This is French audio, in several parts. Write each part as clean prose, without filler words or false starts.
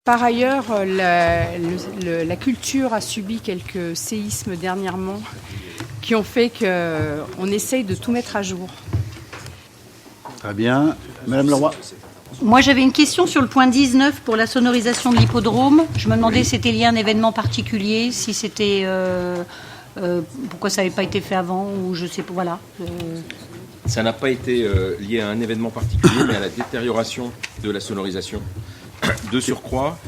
Par ailleurs, la culture a subi quelques séismes dernièrement qui ont fait qu'on essaye de tout mettre à jour. Très bien. Madame Leroy. Moi, j'avais une question sur le point 19 pour la sonorisation de l'hippodrome. Je me demandais si c'était lié à un événement particulier, si c'était... pourquoi ça n'avait pas été fait avant, ou je sais pas, voilà. Ça n'a pas été lié à un événement particulier, mais à la détérioration de la sonorisation. De surcroît,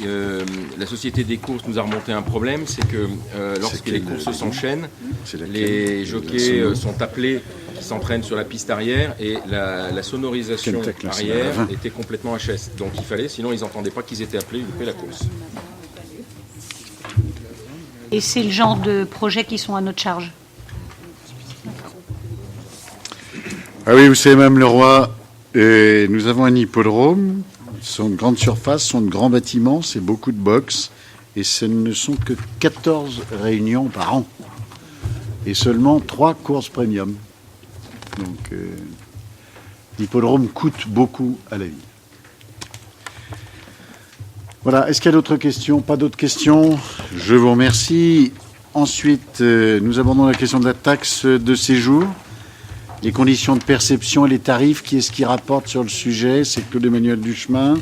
la Société des courses nous a remonté un problème, c'est que lorsque les courses s'enchaînent, les jockeys sont appelés, qui s'entraînent sur la piste arrière, et la sonorisation arrière était complètement HS. Donc il fallait, sinon ils n'entendaient pas qu'ils étaient appelés, ils loupaient la course. Et c'est le genre de projets qui sont à notre charge. Ah oui, vous savez, Mme Leroy, nous avons un hippodrome. Ce sont de grandes surfaces, ce sont de grands bâtiments, c'est beaucoup de box. Et ce ne sont que 14 réunions par an. Et seulement 3 courses premium. Donc, l'hippodrome coûte beaucoup à la ville. Voilà, est-ce qu'il y a d'autres questions? Pas d'autres questions? Je vous remercie. Ensuite, nous abordons la question de la taxe de séjour. Les conditions de perception et les tarifs, qui est-ce qui rapporte sur le sujet? C'est Claude-Emmanuel Duchemin.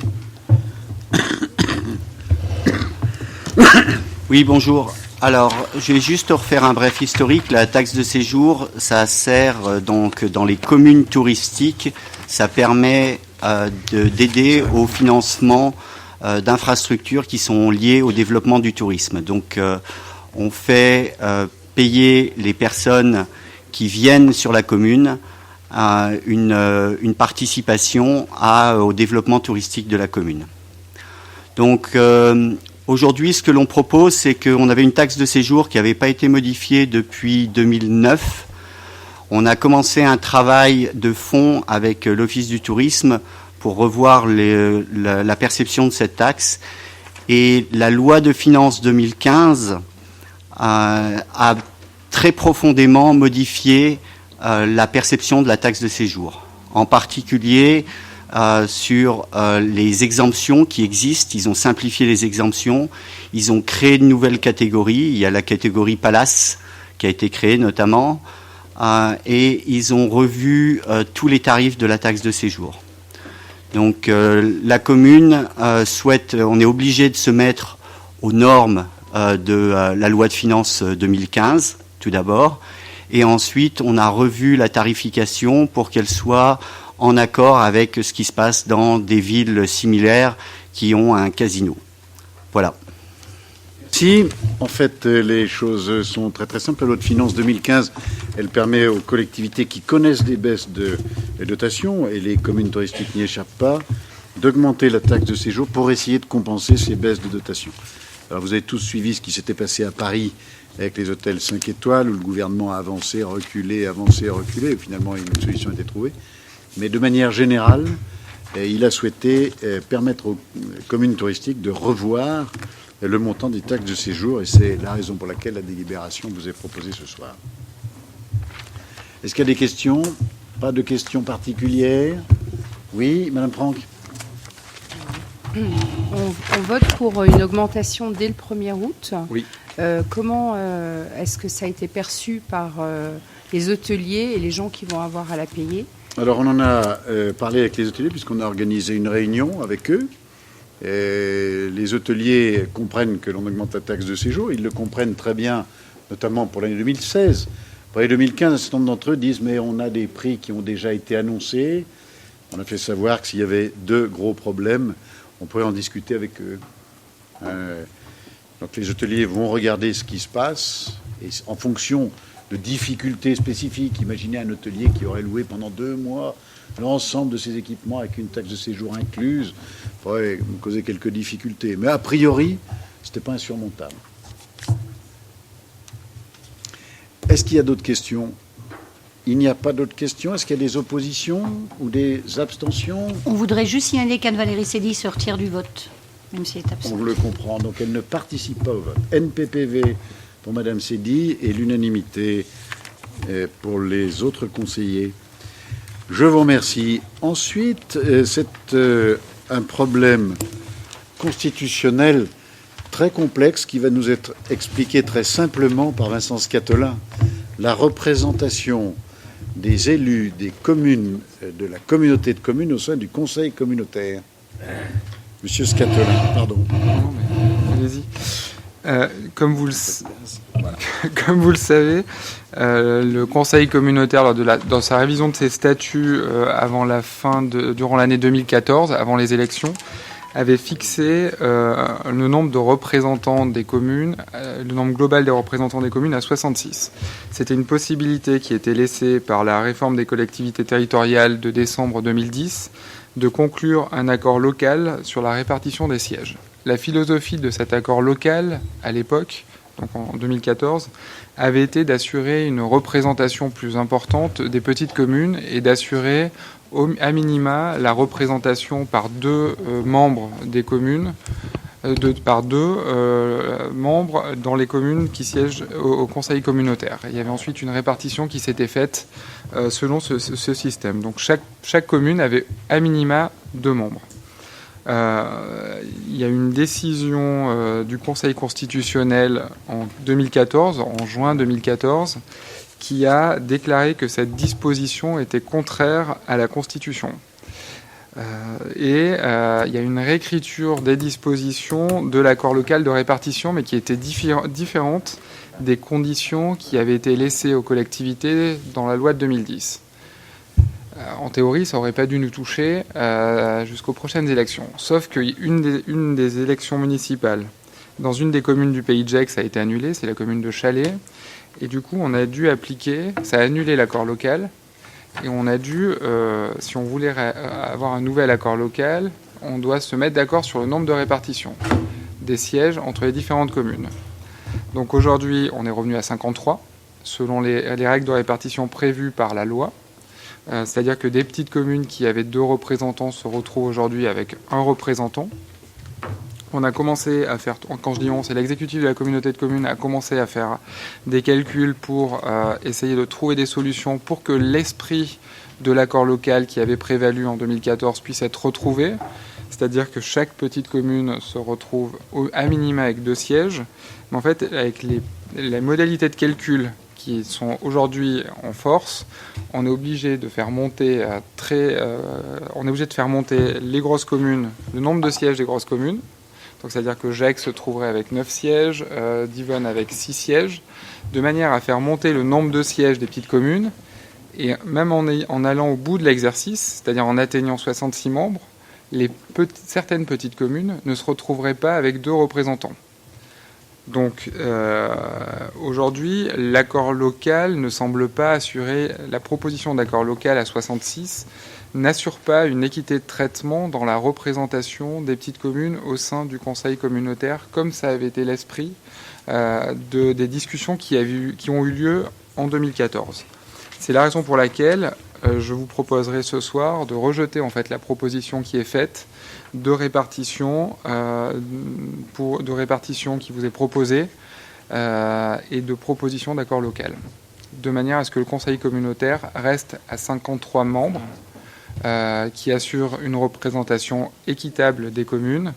Oui, bonjour. Alors, je vais juste refaire un bref historique. La taxe de séjour, ça sert donc dans les communes touristiques. Ça permet d'aider au financement d'infrastructures qui sont liées au développement du tourisme. Donc, on fait payer les personnes qui viennent sur la commune une participation au développement touristique de la commune. Donc aujourd'hui, ce que l'on propose, c'est qu'on avait une taxe de séjour qui n'avait pas été modifiée depuis 2009. On a commencé un travail de fond avec l'Office du tourisme pour revoir la perception de cette taxe. Et la loi de finances 2015 a très profondément modifié la perception de la taxe de séjour. En particulier sur les exemptions qui existent. Ils ont simplifié les exemptions. Ils ont créé de nouvelles catégories. Il y a la catégorie Palace qui a été créée notamment. Et ils ont revu tous les tarifs de la taxe de séjour. Donc la commune souhaite, on est obligé de se mettre aux normes de la loi de finances 2015. Tout d'abord, et ensuite on a revu la tarification pour qu'elle soit en accord avec ce qui se passe dans des villes similaires qui ont un casino. Voilà. Si, en fait, les choses sont très très simples. La loi de finances 2015, elle permet aux collectivités qui connaissent des baisses de dotations, et les communes touristiques n'y échappent pas, d'augmenter la taxe de séjour pour essayer de compenser ces baisses de dotations. Alors vous avez tous suivi ce qui s'était passé à Paris avec les hôtels 5 étoiles, où le gouvernement a avancé, reculé, et finalement une solution a été trouvée. Mais de manière générale, il a souhaité permettre aux communes touristiques de revoir le montant des taxes de séjour, et c'est la raison pour laquelle la délibération vous est proposée ce soir. Est-ce qu'il y a des questions? Pas de questions particulières? Oui, Madame Franck. On vote pour une augmentation dès le 1er août. Oui. Comment est-ce que ça a été perçu par les hôteliers et les gens qui vont avoir à la payer? Alors on en a parlé avec les hôteliers puisqu'on a organisé une réunion avec eux. Et les hôteliers comprennent que l'on augmente la taxe de séjour. Ils le comprennent très bien, notamment pour l'année 2016. Pour l'année 2015, un certain nombre d'entre eux disent « mais on a des prix qui ont déjà été annoncés ». On a fait savoir que s'il y avait 2 gros problèmes, on pourrait en discuter avec eux. Donc les hôteliers vont regarder ce qui se passe et en fonction de difficultés spécifiques, imaginez un hôtelier qui aurait loué pendant 2 mois l'ensemble de ses équipements avec une taxe de séjour incluse, pourrait me causer quelques difficultés. Mais a priori, ce n'était pas insurmontable. Est-ce qu'il y a d'autres questions? Il n'y a pas d'autres questions. Est-ce qu'il y a des oppositions ou des abstentions? On voudrait juste signaler qu'Anne-Valérie Sédy se retire du vote, même si elle est absente. On le comprend, donc elle ne participe pas au vote. NPPV pour Madame Sédy et l'unanimité pour les autres conseillers. Je vous remercie. Ensuite, c'est un problème constitutionnel très complexe qui va nous être expliqué très simplement par Vincent Scatolin. La représentation des élus des communes, de la communauté de communes au sein du conseil communautaire. Monsieur Scatolin, pardon. Non, mais allez-y. Comme vous le savez, le Conseil communautaire, dans sa révision de ses statuts durant l'année 2014, avant les élections, avait fixé le nombre de représentants des communes, le nombre global des représentants des communes à 66. C'était une possibilité qui était laissée par la réforme des collectivités territoriales de décembre 2010 de conclure un accord local sur la répartition des sièges. La philosophie de cet accord local, à l'époque, donc en 2014, avait été d'assurer une représentation plus importante des petites communes et d'assurer à minima la représentation par deux membres des communes, membres dans les communes qui siègent au conseil communautaire. Il y avait ensuite une répartition qui s'était faite selon ce système. Donc chaque commune avait à minima 2 membres. Il y a une décision du Conseil constitutionnel en juin 2014, qui a déclaré que cette disposition était contraire à la Constitution. Il y a une réécriture des dispositions de l'accord local de répartition, mais qui était différente des conditions qui avaient été laissées aux collectivités dans la loi de 2010. En théorie, ça n'aurait pas dû nous toucher jusqu'aux prochaines élections. Sauf qu'une des élections municipales dans une des communes du Pays de Gex a été annulée, c'est la commune de Chalais. Et du coup, on a dû ça a annulé l'accord local. Et on a dû, si on voulait avoir un nouvel accord local, on doit se mettre d'accord sur le nombre de répartitions des sièges entre les différentes communes. Donc aujourd'hui, on est revenu à 53, selon les règles de répartition prévues par la loi. C'est-à-dire que des petites communes qui avaient 2 représentants se retrouvent aujourd'hui avec 1 représentant. On a commencé à faire, quand je dis on, c'est l'exécutif de la communauté de communes a commencé à faire des calculs pour essayer de trouver des solutions pour que l'esprit de l'accord local qui avait prévalu en 2014 puisse être retrouvé. C'est-à-dire que chaque petite commune se retrouve à minima avec 2 sièges. Mais en fait, avec les modalités de calcul qui sont aujourd'hui en force, on est obligé de faire monter les grosses communes, le nombre de sièges des grosses communes. Donc c'est-à-dire que Gex se trouverait avec 9 sièges, Divonne avec 6 sièges, de manière à faire monter le nombre de sièges des petites communes. Et même en allant au bout de l'exercice, c'est-à-dire en atteignant 66 membres, certaines petites communes ne se retrouveraient pas avec 2 représentants. Donc aujourd'hui, l'accord local ne semble pas assurer, la proposition d'accord local à 66 n'assure pas une équité de traitement dans la représentation des petites communes au sein du conseil communautaire, comme ça avait été l'esprit des discussions qui ont eu lieu en 2014. C'est la raison pour laquelle je vous proposerai ce soir de rejeter en fait la proposition qui est faite de répartition qui vous est proposée et de proposition d'accord local, de manière à ce que le conseil communautaire reste à 53 membres qui assure une représentation équitable des communes,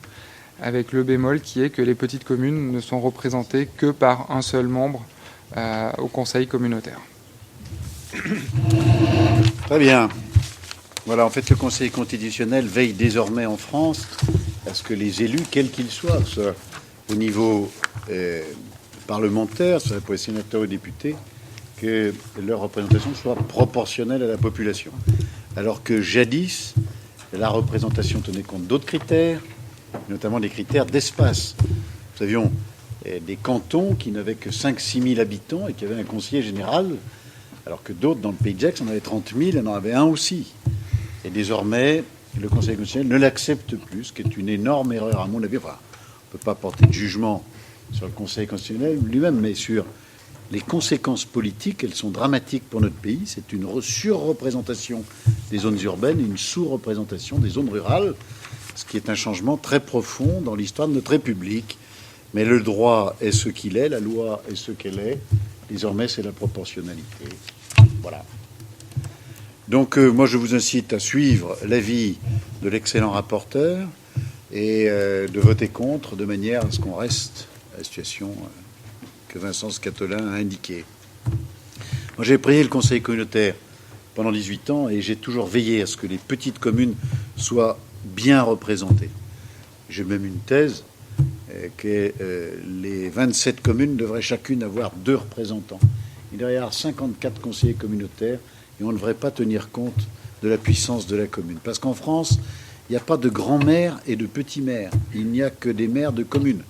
avec le bémol qui est que les petites communes ne sont représentées que par un seul membre au conseil communautaire. Très bien. Voilà, en fait, le Conseil constitutionnel veille désormais en France à ce que les élus, quels qu'ils soient, soit au niveau parlementaire, soit pour les sénateurs ou députés, que leur représentation soit proportionnelle à la population. Alors que jadis, la représentation tenait compte d'autres critères, notamment des critères d'espace. Nous avions des cantons qui n'avaient que 5-6 000 habitants et qui avaient un conseiller général, alors que d'autres, dans le Pays de Gex, en avaient 30 000 et en avaient un aussi. Et désormais, le Conseil constitutionnel ne l'accepte plus, ce qui est une énorme erreur à mon avis. Enfin, on ne peut pas porter de jugement sur le Conseil constitutionnel lui-même, mais sur les conséquences politiques, elles sont dramatiques pour notre pays. C'est une surreprésentation des zones urbaines et une sous-représentation des zones rurales, ce qui est un changement très profond dans l'histoire de notre République. Mais le droit est ce qu'il est, la loi est ce qu'elle est. Désormais, c'est la proportionnalité. Voilà. Donc, moi, je vous incite à suivre l'avis de l'excellent rapporteur et de voter contre de manière à ce qu'on reste à la situation que Vincent Scatolin a indiquée. Moi, j'ai présidé le conseil communautaire pendant 18 ans et j'ai toujours veillé à ce que les petites communes soient bien représentées. J'ai même une thèse que les 27 communes devraient chacune avoir 2 représentants. Il devrait y avoir 54 conseillers communautaires et on ne devrait pas tenir compte de la puissance de la commune. Parce qu'en France, il n'y a pas de grands maires et de petits maires. Il n'y a que des maires de communes.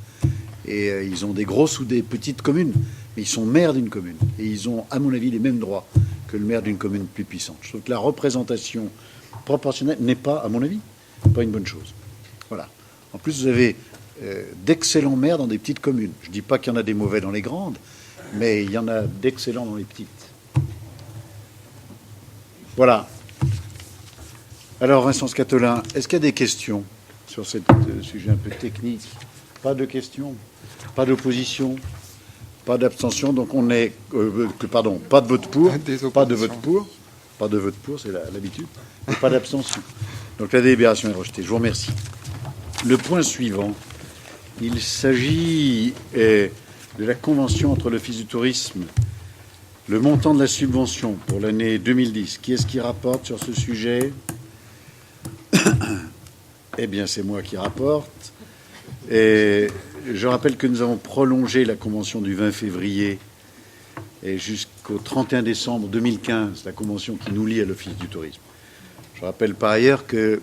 Et ils ont des grosses ou des petites communes, mais ils sont maires d'une commune. Et ils ont, à mon avis, les mêmes droits que le maire d'une commune plus puissante. Je trouve que la représentation proportionnelle n'est pas, à mon avis, pas une bonne chose. Voilà. En plus, vous avez d'excellents maires dans des petites communes. Je ne dis pas qu'il y en a des mauvais dans les grandes, mais il y en a d'excellents dans les petites. Voilà. Alors, Vincent Scatolin, est-ce qu'il y a des questions sur ce sujet un peu technique? Pas de questions, pas d'opposition, pas d'abstention. Donc on est, pas de vote pour, pas de vote pour, c'est l'habitude, et pas d'abstention. Donc la délibération est rejetée. Je vous remercie. Le point suivant, il s'agit de la convention entre l'Office du tourisme, le montant de la subvention pour l'année 2010. Qui est-ce qui rapporte sur ce sujet? Eh bien, c'est moi qui rapporte. Et je rappelle que nous avons prolongé la convention du 20 février et jusqu'au 31 décembre 2015, la convention qui nous lie à l'Office du tourisme. Je rappelle par ailleurs que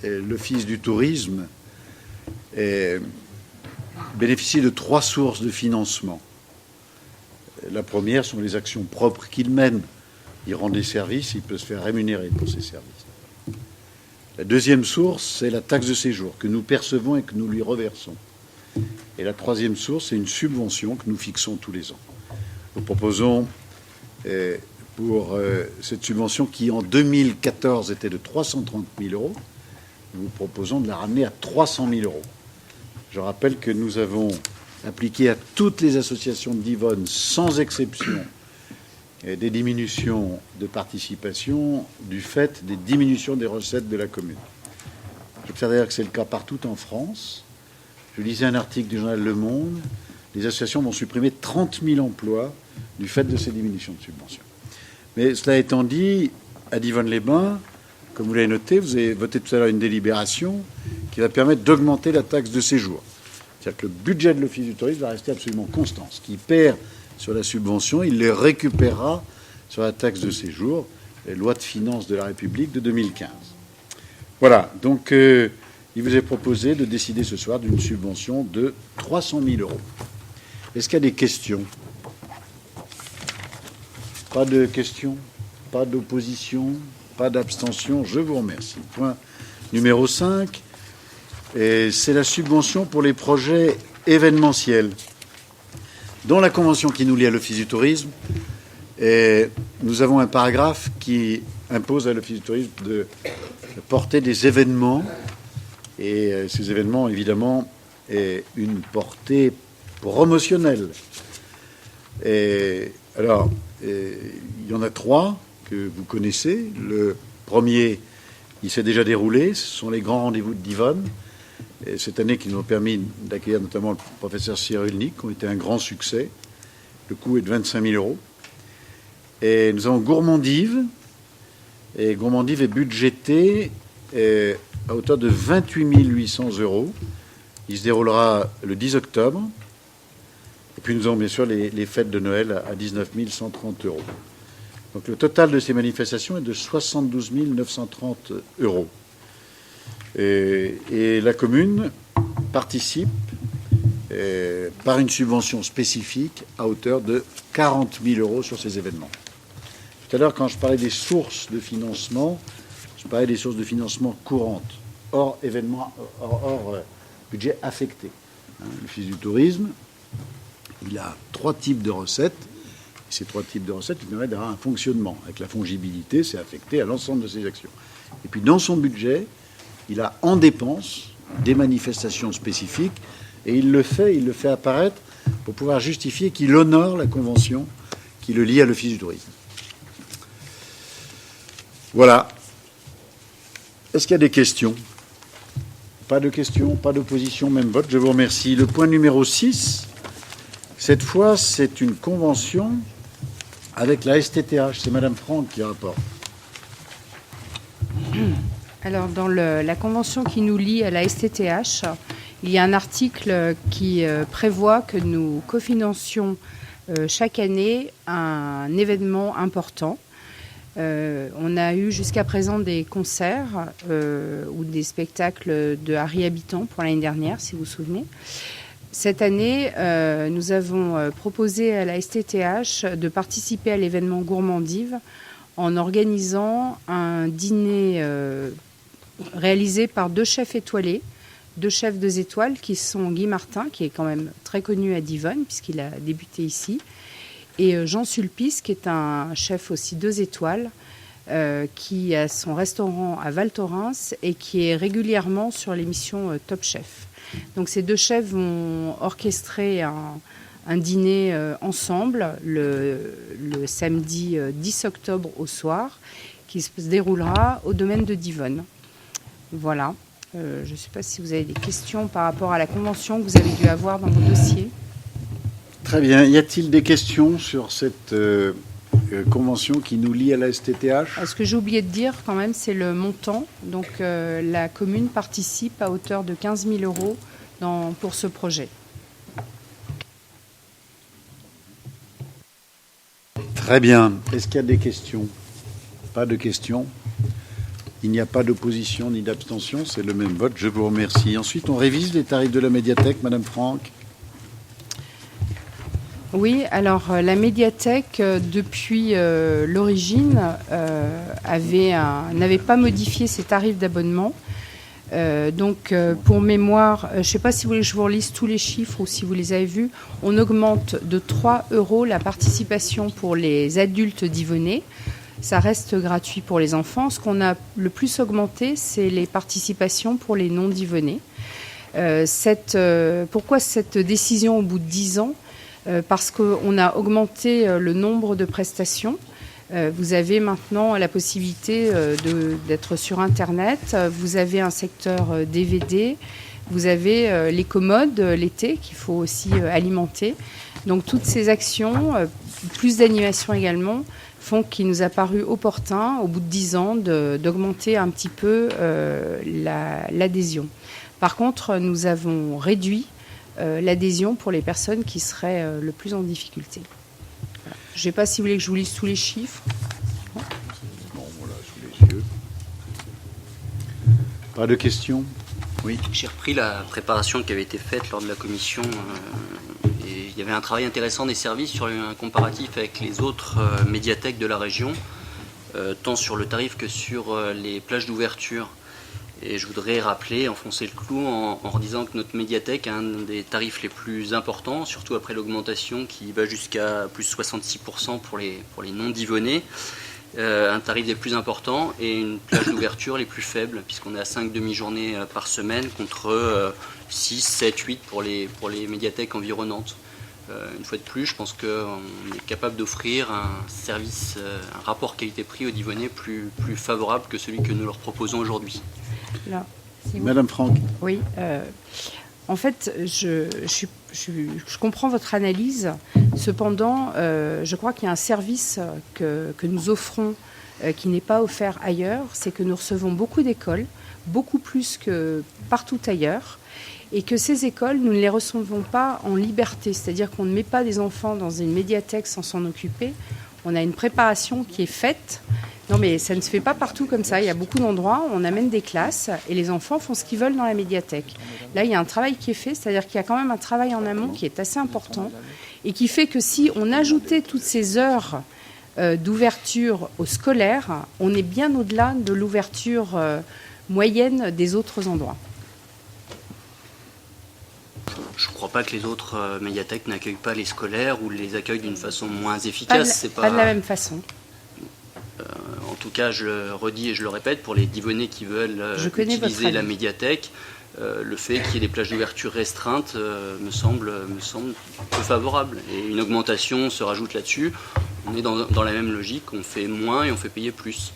l'Office du tourisme bénéficie de 3 sources de financement. La première sont les actions propres qu'il mène. Il rend des services, il peut se faire rémunérer pour ces services. La deuxième source, c'est la taxe de séjour que nous percevons et que nous lui reversons. Et la troisième source, c'est une subvention que nous fixons tous les ans. Nous proposons, pour cette subvention qui, en 2014, était de 330 000 €, nous proposons de la ramener à 300 000 €. Je rappelle que nous avons appliqué à toutes les associations d'Yvonne, sans exception, des diminutions de participation du fait des diminutions des recettes de la commune. J'observe d'ailleurs que c'est le cas partout en France. Je lisais un article du journal Le Monde. Les associations vont supprimer 30 000 emplois du fait de ces diminutions de subventions. Mais cela étant dit, à Divonne-les-Bains, comme vous l'avez noté, vous avez voté tout à l'heure une délibération qui va permettre d'augmenter la taxe de séjour. C'est-à-dire que le budget de l'Office du tourisme va rester absolument constant. Ce qui perd sur la subvention, il les récupérera sur la taxe de séjour, les lois de finances de la République de 2015. Voilà, donc il vous est proposé de décider ce soir d'une subvention de 300 000 €. Est-ce qu'il y a des questions? Pas de questions, pas d'opposition, pas d'abstention. Je vous remercie. Point numéro 5, c'est la subvention pour les projets événementiels. Dans la convention qui nous lie à l'Office du tourisme, nous avons un paragraphe qui impose à l'Office du tourisme de porter des événements. Et ces événements, évidemment, aient une portée promotionnelle. Alors, il y en a 3 que vous connaissez. Le premier, il s'est déjà déroulé. Ce sont les grands rendez-vous de Divonne. Et cette année, qui nous ont permis d'accueillir notamment le professeur Cyrulnik, qui ont été un grand succès. Le coût est de 25 000 €. Et nous avons Gourmandive. Et Gourmandive est budgété à hauteur de 28 800 €. Il se déroulera le 10 octobre. Et puis nous avons bien sûr les fêtes de Noël à 19 130 €. Donc le total de ces manifestations est de 72 930 €. Et la commune participe par une subvention spécifique à hauteur de 40 000 € sur ces événements. Tout à l'heure, quand je parlais des sources de financement, je parlais des sources de financement courantes, hors budget affecté. L'Office du tourisme, il a 3 types de recettes. Et ces 3 types de recettes, ils permettent d'avoir un fonctionnement. Avec la fongibilité, c'est affecté à l'ensemble de ses actions. Et puis dans son budget, il a en dépenses des manifestations spécifiques et il le fait apparaître pour pouvoir justifier qu'il honore la convention qui le lie à l'Office du tourisme. Voilà. Est-ce qu'il y a des questions? Pas de questions, pas d'opposition, même vote. Je vous remercie. Le point numéro 6, cette fois, c'est une convention avec la STTH. C'est Madame Franck qui rapporte. Alors, dans la convention qui nous lie à la STTH, il y a un article qui prévoit que nous cofinancions chaque année un événement important. On a eu jusqu'à présent des concerts ou des spectacles de Harry Habitant pour l'année dernière, si vous vous souvenez. Cette année, nous avons proposé à la STTH de participer à l'événement Gourmandive en organisant un dîner réalisé par 2 chefs étoilés, 2 chefs 2 étoiles qui sont Guy Martin, qui est quand même très connu à Divonne puisqu'il a débuté ici, et Jean Sulpice, qui est un chef aussi 2 étoiles, qui a son restaurant à Val Thorens et qui est régulièrement sur l'émission Top Chef. Donc ces 2 chefs vont orchestrer un dîner ensemble le samedi 10 octobre au soir, qui se déroulera au domaine de Divonne. Voilà. Je ne sais pas si vous avez des questions par rapport à la convention que vous avez dû avoir dans vos dossiers. Très bien. Y a-t-il des questions sur cette convention qui nous lie à la STTH? Ce que j'ai oublié de dire quand même, c'est le montant. Donc la commune participe à hauteur de 15 000 euros pour ce projet. Très bien. Est-ce qu'il y a des questions? Pas de questions. Il n'y a pas d'opposition ni d'abstention. C'est le même vote. Je vous remercie. Ensuite, on révise les tarifs de la médiathèque. Madame Franck. Oui, alors la médiathèque, depuis l'origine, n'avait pas modifié ses tarifs d'abonnement. Donc, pour mémoire, je ne sais pas si vous voulez que je vous relise tous les chiffres ou si vous les avez vus, on augmente de 3 € la participation pour les adultes divonnais. Ça reste gratuit pour les enfants. Ce qu'on a le plus augmenté, c'est les participations pour les non-divonnés. Pourquoi cette décision au bout de 10 ans ? Parce qu'on a augmenté le nombre de prestations. Vous avez maintenant la possibilité d'être sur Internet. Vous avez un secteur DVD. Vous avez les commodes l'été qu'il faut aussi alimenter. Donc toutes ces actions, plus d'animation également, font qu'il nous a paru opportun, au bout de 10 ans, d'augmenter un petit peu l'adhésion. Par contre, nous avons réduit l'adhésion pour les personnes qui seraient le plus en difficulté. Voilà. Je ne sais pas si vous voulez que je vous lise tous les chiffres. Bon, voilà, sous les yeux. Pas de questions? Oui. J'ai repris la préparation qui avait été faite lors de la commission et il y avait un travail intéressant des services sur un comparatif avec les autres médiathèques de la région, tant sur le tarif que sur les plages d'ouverture. Et je voudrais rappeler, enfoncer le clou en redisant que notre médiathèque a un des tarifs les plus importants, surtout après l'augmentation qui va jusqu'à plus 66% pour les non-divonnés. Un tarif des plus importants et une plage d'ouverture les plus faibles, puisqu'on est à 5 demi-journées par semaine contre 6, 7, 8 pour les médiathèques environnantes. Une fois de plus, je pense qu'on est capable d'offrir un service, un rapport qualité-prix aux divonnais plus favorable que celui que nous leur proposons aujourd'hui. Là, si Madame Franck. Oui. En fait, je comprends votre analyse. Cependant, je crois qu'il y a un service que nous offrons qui n'est pas offert ailleurs. C'est que nous recevons beaucoup d'écoles, beaucoup plus que partout ailleurs. Et que ces écoles, nous ne les recevons pas en liberté. C'est-à-dire qu'on ne met pas des enfants dans une médiathèque sans s'en occuper. On a une préparation qui est faite. Non, mais ça ne se fait pas partout comme ça. Il y a beaucoup d'endroits où on amène des classes et les enfants font ce qu'ils veulent dans la médiathèque. Là, il y a un travail qui est fait, c'est-à-dire qu'il y a quand même un travail en amont qui est assez important et qui fait que si on ajoutait toutes ces heures d'ouverture au scolaire, on est bien au-delà de l'ouverture moyenne des autres endroits. Je ne crois pas que les autres médiathèques n'accueillent pas les scolaires ou les accueillent d'une façon moins efficace. Pas de la même façon. En tout cas, je le redis et je le répète, pour les divonnés qui veulent utiliser la médiathèque, le fait qu'il y ait des plages d'ouverture restreintes me semble peu favorable. Et une augmentation se rajoute là-dessus. On est dans la même logique, on fait moins et on fait payer plus.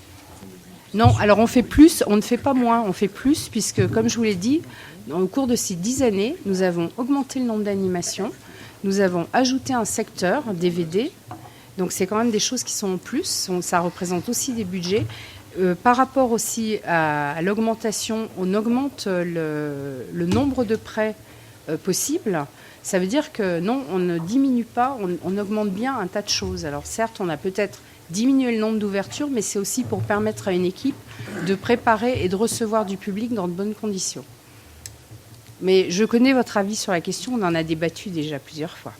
Non, alors on fait plus, on ne fait pas moins, on fait plus, puisque comme je vous l'ai dit, au cours de ces 10 années, nous avons augmenté le nombre d'animations, nous avons ajouté un secteur DVD, donc c'est quand même des choses qui sont en plus, ça représente aussi des budgets. Par rapport aussi à l'augmentation, on augmente le nombre de prêts possibles. Ça veut dire que non, on ne diminue pas, on augmente bien un tas de choses. Alors certes, on a peut-être diminué le nombre d'ouvertures, mais c'est aussi pour permettre à une équipe de préparer et de recevoir du public dans de bonnes conditions. Mais je connais votre avis sur la question, on en a débattu déjà plusieurs fois.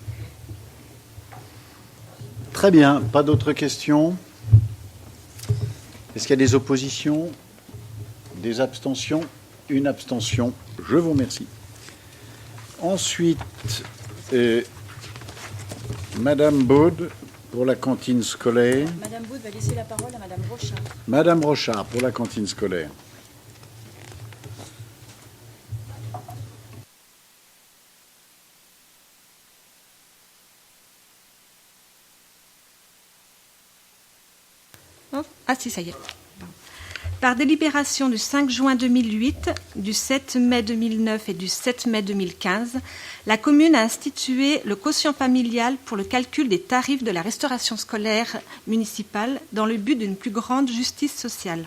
Très bien, pas d'autres questions? Est-ce qu'il y a des oppositions? Des abstentions? Une abstention. Je vous remercie. Ensuite, Madame Baud pour la cantine scolaire. Madame Baud va laisser la parole à Madame Rochard. Madame Rochard pour la cantine scolaire. Ah si, ça y est. Par délibération du 5 juin 2008, du 7 mai 2009 et du 7 mai 2015, la commune a institué le quotient familial pour le calcul des tarifs de la restauration scolaire municipale dans le but d'une plus grande justice sociale.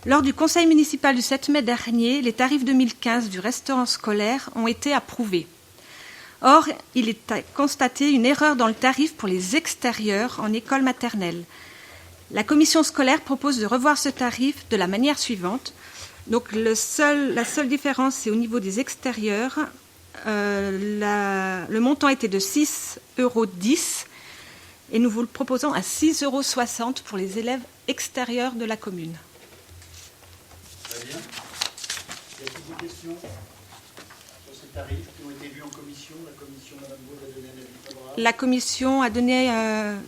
Lors du conseil municipal du 7 mai dernier, les tarifs 2015 du restaurant scolaire ont été approuvés. Or, il est constaté une erreur dans le tarif pour les extérieurs en école maternelle. La commission scolaire propose de revoir ce tarif de la manière suivante. Donc, la seule différence, c'est au niveau des extérieurs. Le montant était de 6,10 € et nous vous le proposons à 6,60 € pour les élèves extérieurs de la commune. Très bien. Y a-t-il des questions sur ces tarifs qui ont été vus en commission? La commission, Madame Baud, a donné un avis favorable.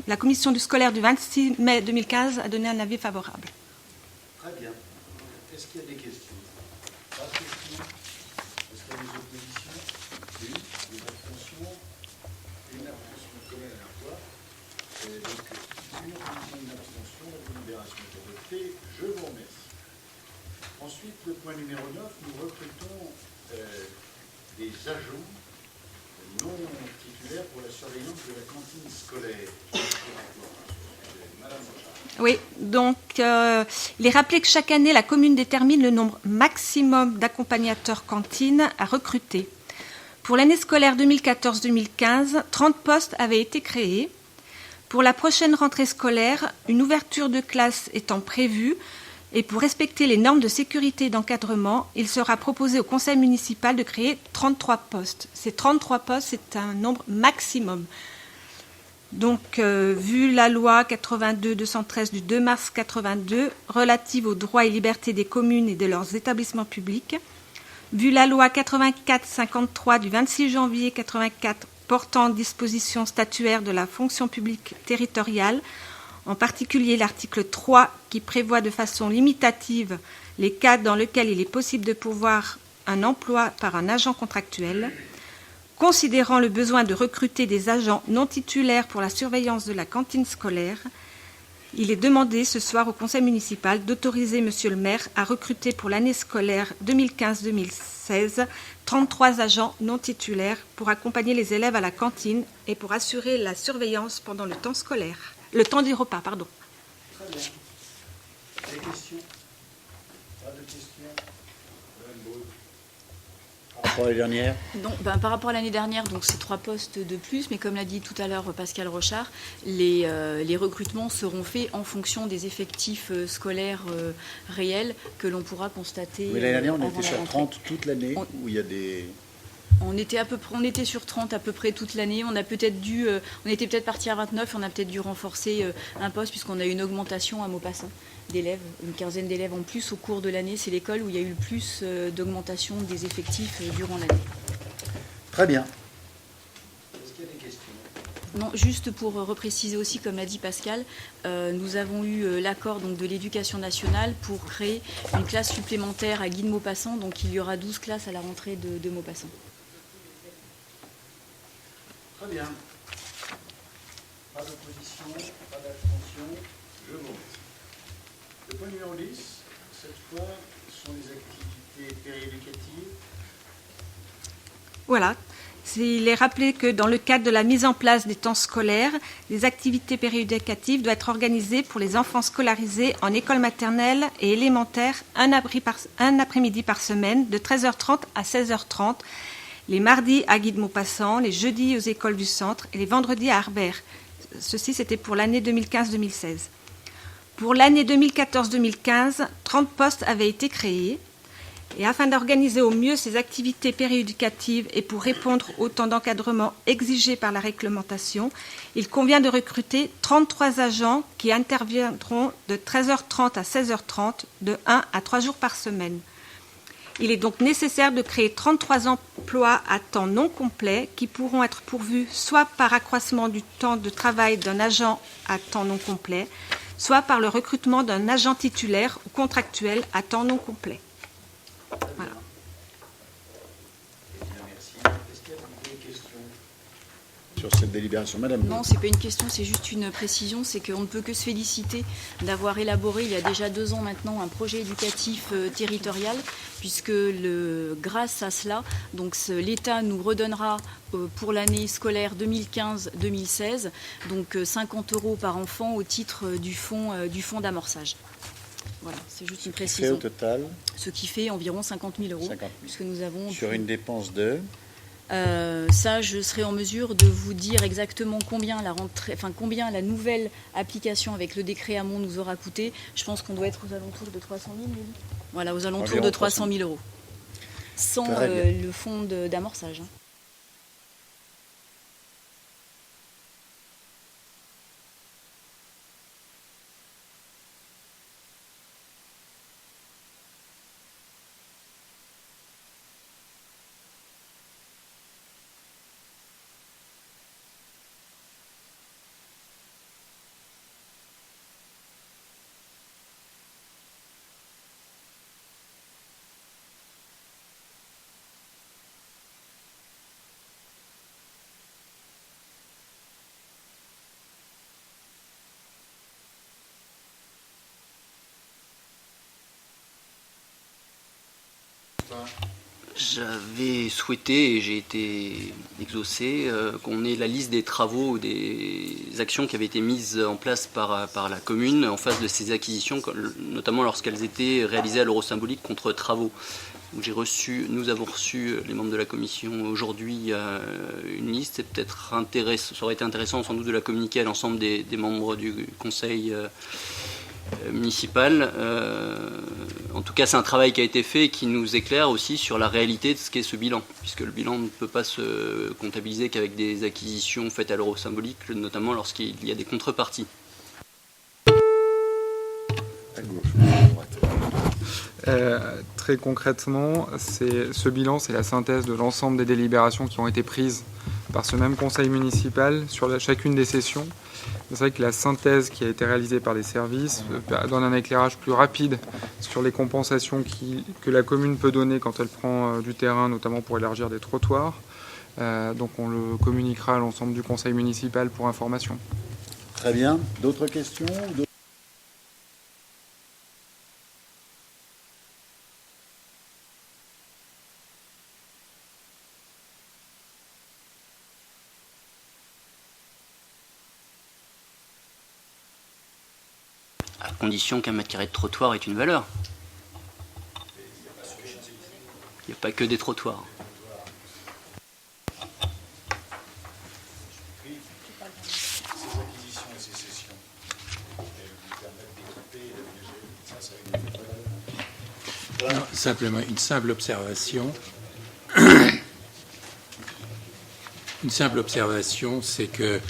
La commission du scolaire du 26 mai 2015 a donné un avis favorable. Très bien. Est-ce qu'il y a des questions? Pas de questions? Est-ce qu'il y a des oppositions? Une. Des abstentions? Une abstention commune à la fois. Donc, une opposition, une abstention, la délibération est adoptée. Je vous remercie. Ensuite, le point numéro 9, nous recrutons des agents non titulaires pour la surveillance de la cantine scolaire. Madame Rochard. Oui, donc il est rappelé que chaque année, la commune détermine le nombre maximum d'accompagnateurs cantine à recruter. Pour l'année scolaire 2014-2015, 30 postes avaient été créés. Pour la prochaine rentrée scolaire, une ouverture de classe étant prévue, et pour respecter les normes de sécurité et d'encadrement, il sera proposé au conseil municipal de créer 33 postes. Ces 33 postes, c'est un nombre maximum. Donc, vu la loi 82-213 du 2 mars 82 relative aux droits et libertés des communes et de leurs établissements publics, vu la loi 84-53 du 26 janvier 84 portant dispositions statutaires de la fonction publique territoriale, en particulier l'article 3 qui prévoit de façon limitative les cas dans lesquels il est possible de pourvoir un emploi par un agent contractuel, considérant le besoin de recruter des agents non titulaires pour la surveillance de la cantine scolaire, il est demandé ce soir au conseil municipal d'autoriser Monsieur le maire à recruter pour l'année scolaire 2015-2016 33 agents non titulaires pour accompagner les élèves à la cantine et pour assurer la surveillance pendant le temps scolaire. Le temps du repas, pardon. Très bien. Des questions? Pas de questions? Madame Baud. Par rapport à la dernière? Donc, par rapport à l'année dernière, donc c'est 3 postes de plus, mais comme l'a dit tout à l'heure Pascal Rochard, les recrutements seront faits en fonction des effectifs scolaires réels que l'on pourra constater. Mais l'année dernière, on avant était la sur rentrée. 30 toute l'année, où il y a des... On était sur 30 à peu près toute l'année. On était peut-être parti à 29, on a peut-être dû renforcer un poste puisqu'on a eu une augmentation à Maupassant d'élèves, une quinzaine d'élèves en plus au cours de l'année. C'est l'école où il y a eu le plus d'augmentation des effectifs durant l'année. Très bien. Est-ce qu'il y a des questions? Non, juste pour repréciser aussi, comme l'a dit Pascal, nous avons eu l'accord donc, de l'Éducation nationale pour créer une classe supplémentaire à Guy de Maupassant. Donc il y aura 12 classes à la rentrée de Maupassant. Très bien. Pas d'opposition, pas d'abstention. Je vous remercie. Le point numéro 10, cette fois, sont les activités péréducatives. Voilà. Il est rappelé que dans le cadre de la mise en place des temps scolaires, les activités péréducatives doivent être organisées pour les enfants scolarisés en école maternelle et élémentaire un après-midi par semaine de 13h30 à 16h30, les mardis à Guide-Maupassant, les jeudis aux écoles du centre et les vendredis à Harbert. Ceci, c'était pour l'année 2015-2016. Pour l'année 2014-2015, 30 postes avaient été créés. Et afin d'organiser au mieux ces activités péréducatives et pour répondre au temps d'encadrement exigé par la réglementation, il convient de recruter 33 agents qui interviendront de 13h30 à 16h30, de 1 à 3 jours par semaine. Il est donc nécessaire de créer 33 emplois à temps non complet qui pourront être pourvus soit par accroissement du temps de travail d'un agent à temps non complet, soit par le recrutement d'un agent titulaire ou contractuel à temps non complet. Voilà. Merci. Est-ce qu'il y a des questions sur cette délibération, Madame? Non, c'est pas une question, c'est juste une précision. C'est qu'on ne peut que se féliciter d'avoir élaboré il y a déjà 2 ans maintenant un projet éducatif territorial, puisque grâce à cela, donc l'État nous redonnera pour l'année scolaire 2015-2016 donc 50 € par enfant au titre du fonds d'amorçage. Voilà, c'est juste une précision. Fait au total, ce qui fait environ 50 000 €. 50 000. Puisque nous avons sur une dépense de... ça, je serai en mesure de vous dire exactement combien la nouvelle application avec le décret Hamon nous aura coûté. Je pense qu'on doit être aux alentours de 300 000 €. Voilà, aux alentours de 300 000 €. Sans le fonds d'amorçage. J'avais souhaité, et j'ai été exaucé, qu'on ait la liste des travaux ou des actions qui avaient été mises en place par la commune en face de ces acquisitions, notamment lorsqu'elles étaient réalisées à l'euro symbolique contre travaux. Donc nous avons reçu, les membres de la commission, aujourd'hui une liste. C'est peut-être ça aurait été intéressant sans doute de la communiquer à l'ensemble des membres du conseil municipal. En tout cas, c'est un travail qui a été fait et qui nous éclaire aussi sur la réalité de ce qu'est ce bilan, puisque le bilan ne peut pas se comptabiliser qu'avec des acquisitions faites à l'euro symbolique, notamment lorsqu'il y a des contreparties. À gauche, à droite. Très concrètement, ce bilan, c'est la synthèse de l'ensemble des délibérations qui ont été prises par ce même conseil municipal sur chacune des sessions. C'est vrai que la synthèse qui a été réalisée par les services donne un éclairage plus rapide sur les compensations que la commune peut donner quand elle prend du terrain, notamment pour élargir des trottoirs. Donc on le communiquera à l'ensemble du conseil municipal pour information. Très bien. D'autres questions? À condition qu'un mètre carré de trottoir ait une valeur. Il n'y a pas que des trottoirs. Non, simplement une simple observation. Une simple observation, c'est que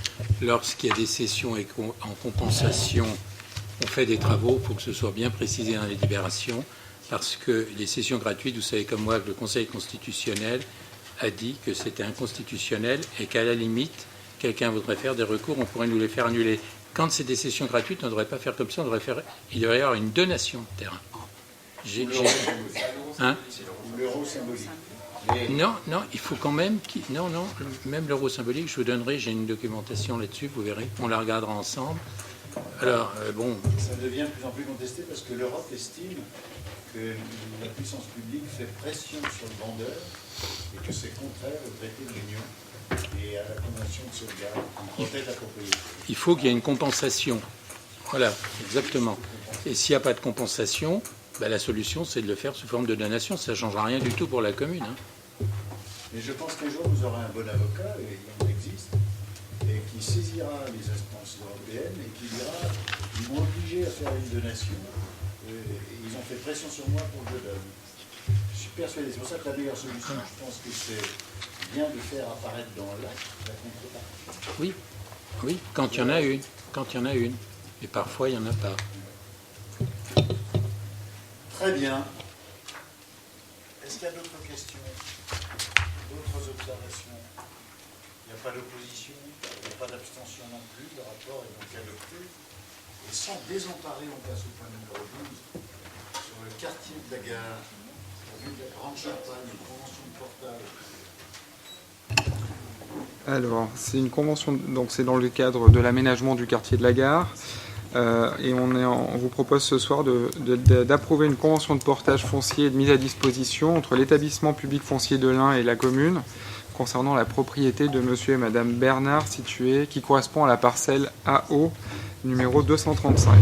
lorsqu'il y a des cessions et en compensation, on fait des travaux, il faut que ce soit bien précisé dans les délibérations, parce que les cessions gratuites, vous savez comme moi que le Conseil constitutionnel a dit que c'était inconstitutionnel et qu'à la limite, quelqu'un voudrait faire des recours, on pourrait nous les faire annuler. Quand c'est des cessions gratuites, on ne devrait pas faire comme ça, il devrait y avoir une donation de terrain. L'euro symbolique. Non, il faut quand même... même l'euro symbolique, je vous donnerai, j'ai une documentation là-dessus, vous verrez, on la regardera ensemble. Alors, bon, Ça devient de plus en plus contesté parce que l'Europe estime que la puissance publique fait pression sur le vendeur et que c'est contraire au traité de l'Union et à la Convention de sauvegarde qui protège la propriété. il faut qu'il y ait une compensation. Voilà, exactement. Et s'il n'y a pas de compensation, ben, la solution, c'est de le faire sous forme de donation. Ça ne changera rien du tout pour la commune. Hein. Mais je pense qu'un jour, vous aurez un bon avocat, et il en existe, et qui saisira les instances européennes et qui dira ils m'ont obligé à faire une donation, et ils ont fait pression sur moi pour que je donne. Je suis persuadé, c'est pour ça que la meilleure solution, je pense que c'est bien de faire apparaître dans l'acte la contrepartie. Oui, oui, quand il y en a une. Quand il y en a une. Et parfois, il n'y en a pas. Très bien. Est-ce qu'il y a d'autres questions? D'autres observations? Il n'y a pas d'opposition, il n'y a pas d'abstention non plus, le rapport est donc adopté. Et sans désemparer, on passe au point numéro 12, sur le quartier de la gare, la ville de la Grande Champagne, une convention de portage. Alors, c'est une convention, donc c'est dans le cadre de l'aménagement du quartier de la gare. Et on vous propose ce soir d'approuver une convention de portage foncier et de mise à disposition entre l'établissement public foncier de l'Ain et la commune concernant la propriété de monsieur et madame Bernard qui correspond à la parcelle AO numéro 235.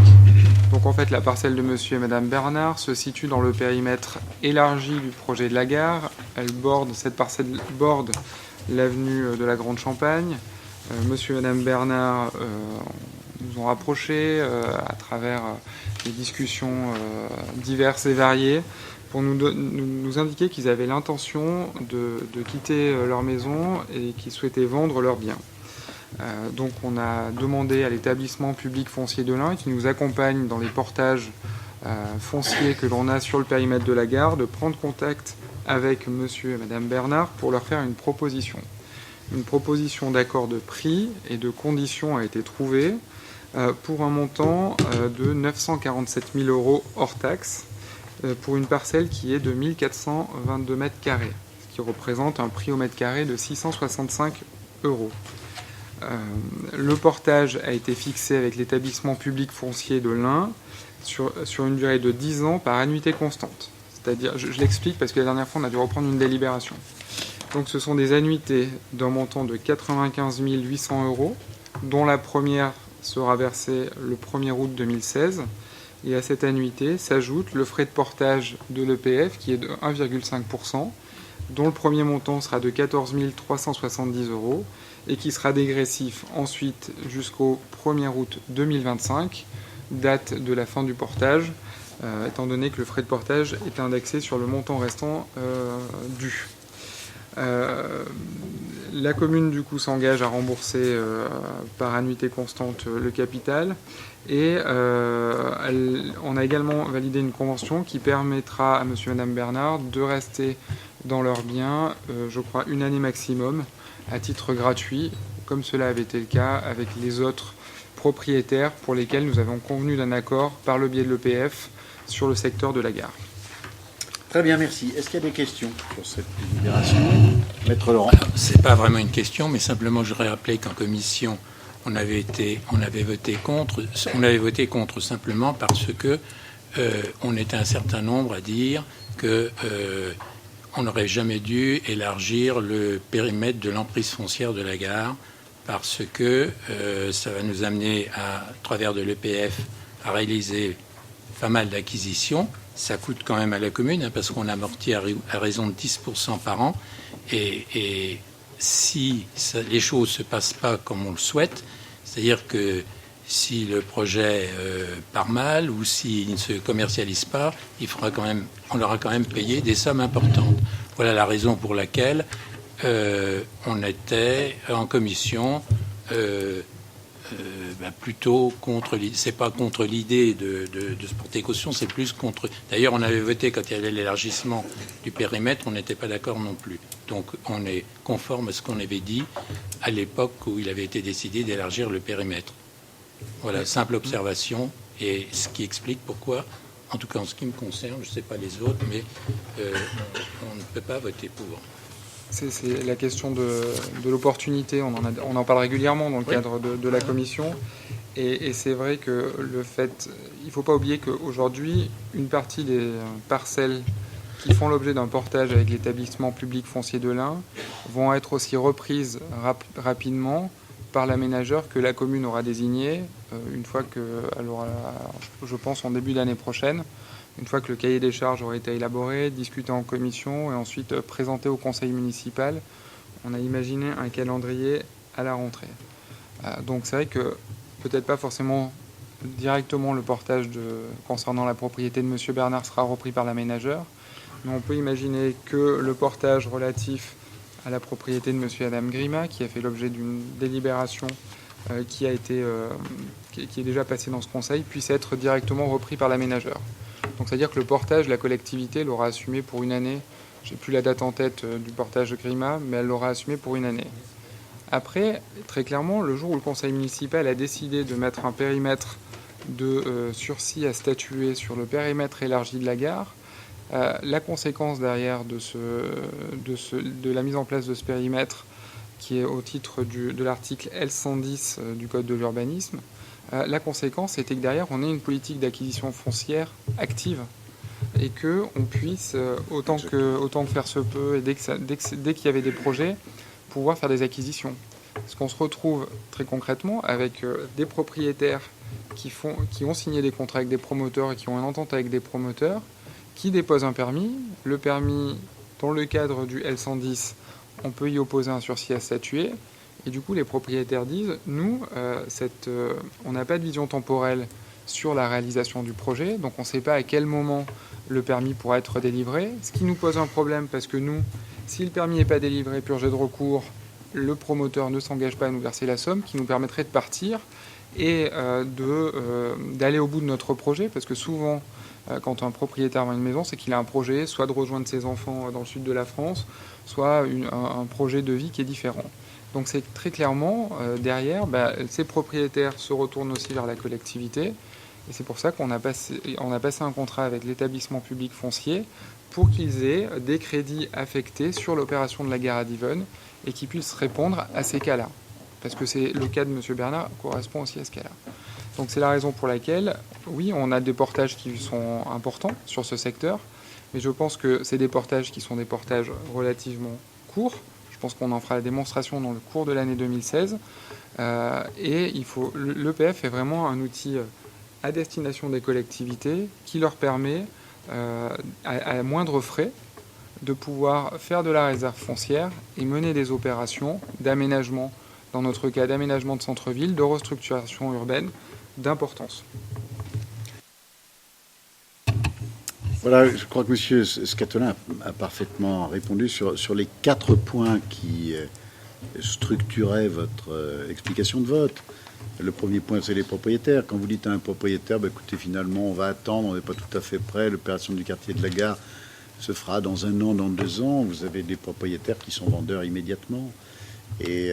Donc en fait la parcelle de monsieur et madame Bernard se situe dans le périmètre élargi du projet de la gare. Cette parcelle borde l'avenue de la Grande Champagne. Monsieur et madame Bernard nous ont rapprochés à travers des discussions diverses et variées pour nous indiquer qu'ils avaient l'intention de quitter leur maison et qu'ils souhaitaient vendre leurs biens. Donc on a demandé à l'établissement public foncier de l'Ain qui nous accompagne dans les portages fonciers que l'on a sur le périmètre de la gare de prendre contact avec monsieur et madame Bernard pour leur faire une proposition. Une proposition d'accord de prix et de conditions a été trouvée pour un montant de 947 000 euros hors taxe pour une parcelle qui est de 1422 mètres carrés, ce qui représente un prix au mètre carré de 665 euros. Le portage a été fixé avec l'établissement public foncier de l'Ain sur une durée de 10 ans par annuité constante. C'est-à-dire, je l'explique parce que la dernière fois on a dû reprendre une délibération. Donc ce sont des annuités d'un montant de 95 800 euros, dont la première sera versée le 1er août 2016. Et à cette annuité s'ajoute le frais de portage de l'EPF qui est de 1,5%, dont le premier montant sera de 14 370 euros et qui sera dégressif ensuite jusqu'au 1er août 2025, date de la fin du portage, étant donné que le frais de portage est indexé sur le montant restant dû. La commune du coup s'engage à rembourser par annuité constante le capital et on a également validé une convention qui permettra à monsieur et madame Bernard de rester dans leurs biens, je crois, une année maximum à titre gratuit, comme cela avait été le cas avec les autres propriétaires pour lesquels nous avons convenu d'un accord par le biais de l'EPF sur le secteur de la gare. Très bien, merci. Est-ce qu'il y a des questions sur cette délibération? Maître Laurent. Ce n'est pas vraiment une question, mais simplement je voudrais rappeler qu'en commission, on avait voté contre simplement parce que on était un certain nombre à dire que on n'aurait jamais dû élargir le périmètre de l'emprise foncière de la gare parce que ça va nous amener à travers de l'EPF à réaliser pas mal d'acquisitions. Ça coûte quand même à la commune parce qu'on amortit à raison de 10% par an. Et si les choses ne se passent pas comme on le souhaite, c'est-à-dire que si le projet part mal ou s'il ne se commercialise pas, on aura quand même payé des sommes importantes. Voilà la raison pour laquelle on était en commission plutôt contre. C'est pas contre l'idée de se porter caution, c'est plus contre. D'ailleurs, on avait voté quand il y avait l'élargissement du périmètre, on n'était pas d'accord non plus. Donc, on est conforme à ce qu'on avait dit à l'époque où il avait été décidé d'élargir le périmètre. Voilà, simple observation et ce qui explique pourquoi, en tout cas en ce qui me concerne, je ne sais pas les autres, mais on ne peut pas voter pour. C'est la question de l'opportunité. On en parle régulièrement dans le cadre de la commission. Et c'est vrai que il ne faut pas oublier qu'aujourd'hui, une partie des parcelles qui font l'objet d'un portage avec l'établissement public foncier de l'Ain vont être aussi reprises rapidement par l'aménageur que la commune aura désigné une fois qu'elle aura, je pense, en début d'année prochaine, une fois que le cahier des charges aura été élaboré, discuté en commission et ensuite présenté au conseil municipal. On a imaginé un calendrier à la rentrée. Donc c'est vrai que peut-être pas forcément directement le portage concernant la propriété de M. Bernard sera repris par l'aménageur, mais on peut imaginer que le portage relatif à la propriété de M. et Mme Grima, qui a fait l'objet d'une délibération qui est déjà passée dans ce conseil, puisse être directement repris par l'aménageur. Donc c'est-à-dire que le portage, la collectivité l'aura assumé pour une année. Je n'ai plus la date en tête du portage de Grima, mais elle l'aura assumé pour une année. Après, très clairement, le jour où le conseil municipal a décidé de mettre un périmètre de sursis à statuer sur le périmètre élargi de la gare, la conséquence derrière de la mise en place de ce périmètre, qui est au titre de l'article L110 du Code de l'urbanisme, la conséquence était que derrière, on ait une politique d'acquisition foncière active et qu'on puisse, autant que faire se peut, et dès qu'il y avait des projets, pouvoir faire des acquisitions. Parce qu'on se retrouve très concrètement avec des propriétaires qui ont signé des contrats avec des promoteurs et qui ont une entente avec des promoteurs, qui déposent un permis. Le permis, dans le cadre du L110, on peut y opposer un sursis à statuer. Et du coup, les propriétaires disent, nous, on n'a pas de vision temporelle sur la réalisation du projet, donc on ne sait pas à quel moment le permis pourra être délivré, ce qui nous pose un problème parce que nous, si le permis n'est pas délivré, purgé de recours, le promoteur ne s'engage pas à nous verser la somme qui nous permettrait de partir et d'aller au bout de notre projet, parce que souvent, quand un propriétaire vend une maison, c'est qu'il a un projet, soit de rejoindre ses enfants dans le sud de la France, soit un projet de vie qui est différent. Donc c'est très clairement, derrière, ces propriétaires se retournent aussi vers la collectivité, et c'est pour ça qu'on a passé un contrat avec l'établissement public foncier pour qu'ils aient des crédits affectés sur l'opération de la gare à Divonne et qu'ils puissent répondre à ces cas-là. Parce que c'est le cas de M. Bernard correspond aussi à ce cas-là. Donc c'est la raison pour laquelle, oui, on a des portages qui sont importants sur ce secteur, mais je pense que c'est des portages qui sont des portages relativement courts. Je pense qu'on en fera la démonstration dans le cours de l'année 2016. Et l'EPF est vraiment un outil à destination des collectivités qui leur permet, à moindre frais, de pouvoir faire de la réserve foncière et mener des opérations d'aménagement, dans notre cas d'aménagement de centre-ville, de restructuration urbaine d'importance. Voilà, je crois que M. Scatolin a parfaitement répondu sur les 4 points qui structuraient votre explication de vote. Le premier point, c'est les propriétaires. Quand vous dites à un propriétaire, écoutez, finalement, on va attendre, on n'est pas tout à fait prêt, l'opération du quartier de la gare se fera dans 1 an, dans 2 ans. Vous avez des propriétaires qui sont vendeurs immédiatement. Et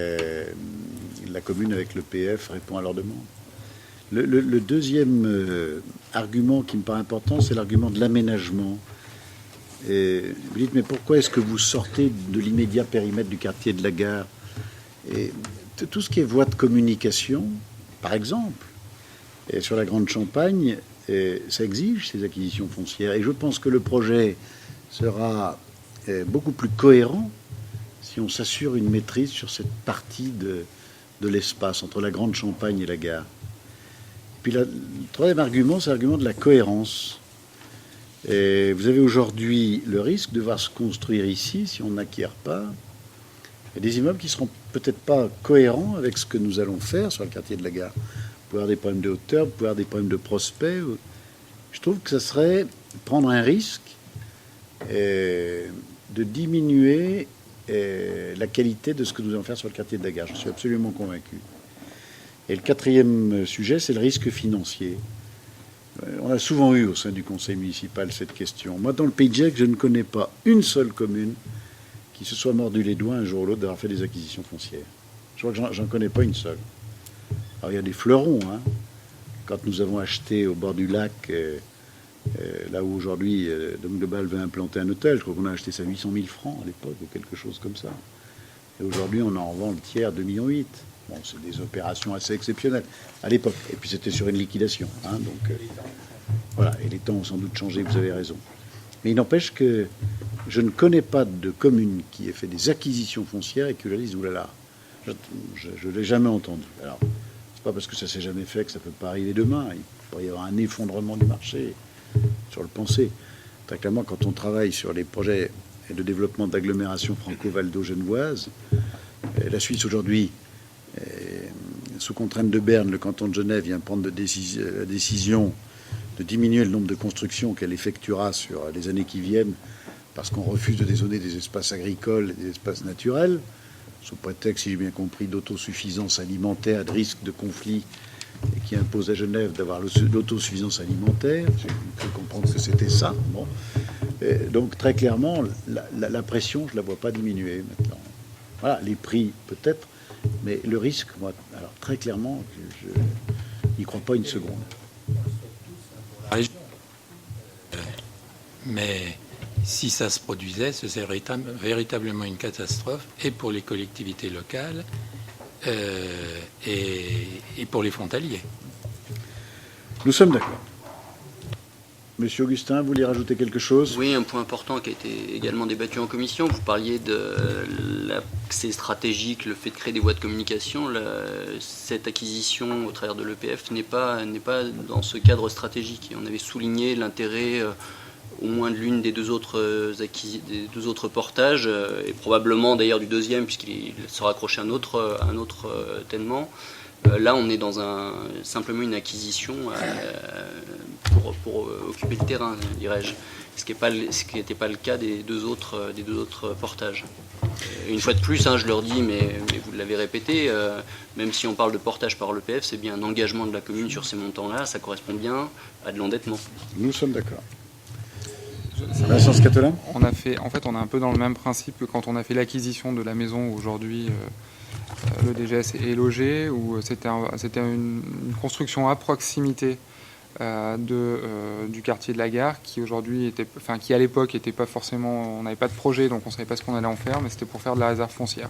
la commune, avec le PF, répond à leur demande. Le deuxième argument qui me paraît important, c'est l'argument de l'aménagement. Et vous dites, mais pourquoi est-ce que vous sortez de l'immédiat périmètre du quartier de la gare? Et tout ce qui est voie de communication, par exemple, et sur la Grande Champagne, ça exige ces acquisitions foncières. Et je pense que le projet sera beaucoup plus cohérent si on s'assure une maîtrise sur cette partie de l'espace entre la Grande Champagne et la gare. Puis le troisième argument, c'est l'argument de la cohérence. Et vous avez aujourd'hui le risque de voir se construire ici, si on n'acquiert pas, des immeubles qui ne seront peut-être pas cohérents avec ce que nous allons faire sur le quartier de la gare. Vous pouvez avoir des problèmes de hauteur, vous pouvez avoir des problèmes de prospects. Je trouve que ça serait prendre un risque de diminuer la qualité de ce que nous allons faire sur le quartier de la gare. Je suis absolument convaincu. Et le quatrième sujet, c'est le risque financier. On a souvent eu au sein du conseil municipal cette question. Moi, dans le Pays de Gex, je ne connais pas une seule commune qui se soit mordu les doigts un jour ou l'autre d'avoir fait des acquisitions foncières. Je crois que j'en connais pas une seule. Alors, il y a des fleurons. Quand nous avons acheté au bord du lac Là où aujourd'hui, Dom Global veut implanter un hôtel, je crois qu'on a acheté ça à 800 000 francs à l'époque, ou quelque chose comme ça. Et aujourd'hui, on en vend le tiers, 2,8 millions. Bon, c'est des opérations assez exceptionnelles à l'époque. Et puis c'était sur une liquidation. Hein, donc voilà, et les temps ont sans doute changé, vous avez raison. Mais il n'empêche que je ne connais pas de commune qui ait fait des acquisitions foncières et qui la dise, oulala, je ne l'ai jamais entendu. Alors, c'est pas parce que ça s'est jamais fait que ça ne peut pas arriver demain. Il pourrait y avoir un effondrement du marché sur le pensée. Très clairement, quand on travaille sur les projets de développement d'agglomération franco-valdo-genevoise, la Suisse aujourd'hui, sous contrainte de Berne, le canton de Genève vient prendre la décision de diminuer le nombre de constructions qu'elle effectuera sur les années qui viennent, parce qu'on refuse de dézoner des espaces agricoles et des espaces naturels, sous prétexte, si j'ai bien compris, d'autosuffisance alimentaire, de risque de conflit, et qui impose à Genève d'avoir l'autosuffisance alimentaire. J'ai cru comprendre que c'était ça. Bon. Donc très clairement, la pression, je ne la vois pas diminuer maintenant. Voilà, les prix peut-être, mais le risque, moi, alors très clairement, je n'y crois pas une seconde. Mais si ça se produisait, ce serait véritablement une catastrophe, et pour les collectivités locales, et pour les frontaliers. Nous sommes d'accord. Monsieur Augustin, vous vouliez rajouter quelque chose ? Oui, un point important qui a été également débattu en commission. Vous parliez de l'accès stratégique, le fait de créer des voies de communication. Cette acquisition au travers de l'EPF n'est pas dans ce cadre stratégique. Et on avait souligné l'intérêt au moins de l'une des deux autres portages, et probablement d'ailleurs du deuxième, puisqu'il sera accroché à un autre tellement. Là, on est dans simplement une acquisition pour occuper le terrain, dirais-je, ce qui n'était pas le cas des deux autres portages. Une fois de plus, je leur dis, mais vous l'avez répété, même si on parle de portage par l'EPF, c'est bien un engagement de la commune sur ces montants-là, ça correspond bien à de l'endettement. Nous sommes d'accord. Vincent Scatolin ? On est un peu dans le même principe que quand on a fait l'acquisition de la maison où aujourd'hui le DGS est logé, où c'était une construction à proximité du quartier de la Gare, qui aujourd'hui qui à l'époque était pas forcément, on n'avait pas de projet, donc on savait pas ce qu'on allait en faire, mais c'était pour faire de la réserve foncière.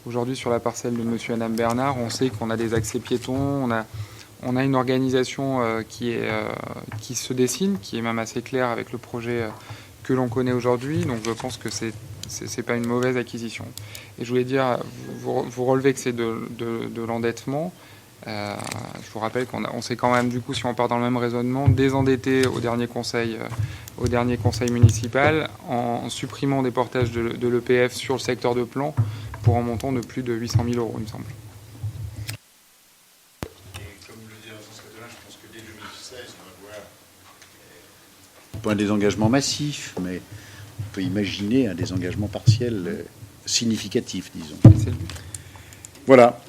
Aujourd'hui, sur la parcelle de Monsieur et Madame Bernard, on sait qu'on a des accès piétons, on a une organisation qui se dessine, qui est même assez claire avec le projet que l'on connaît aujourd'hui. Donc je pense que c'est pas une mauvaise acquisition. Et je voulais dire, vous relevez que c'est de l'endettement. Je vous rappelle qu'on s'est quand même, du coup, si on part dans le même raisonnement, désendetté au dernier conseil municipal en supprimant des portages de l'EPF sur le secteur de plan pour un montant de plus de 800 000 €, il me semble. Pas un désengagement massif, mais on peut imaginer un désengagement partiel significatif, disons. C'est le but. Voilà.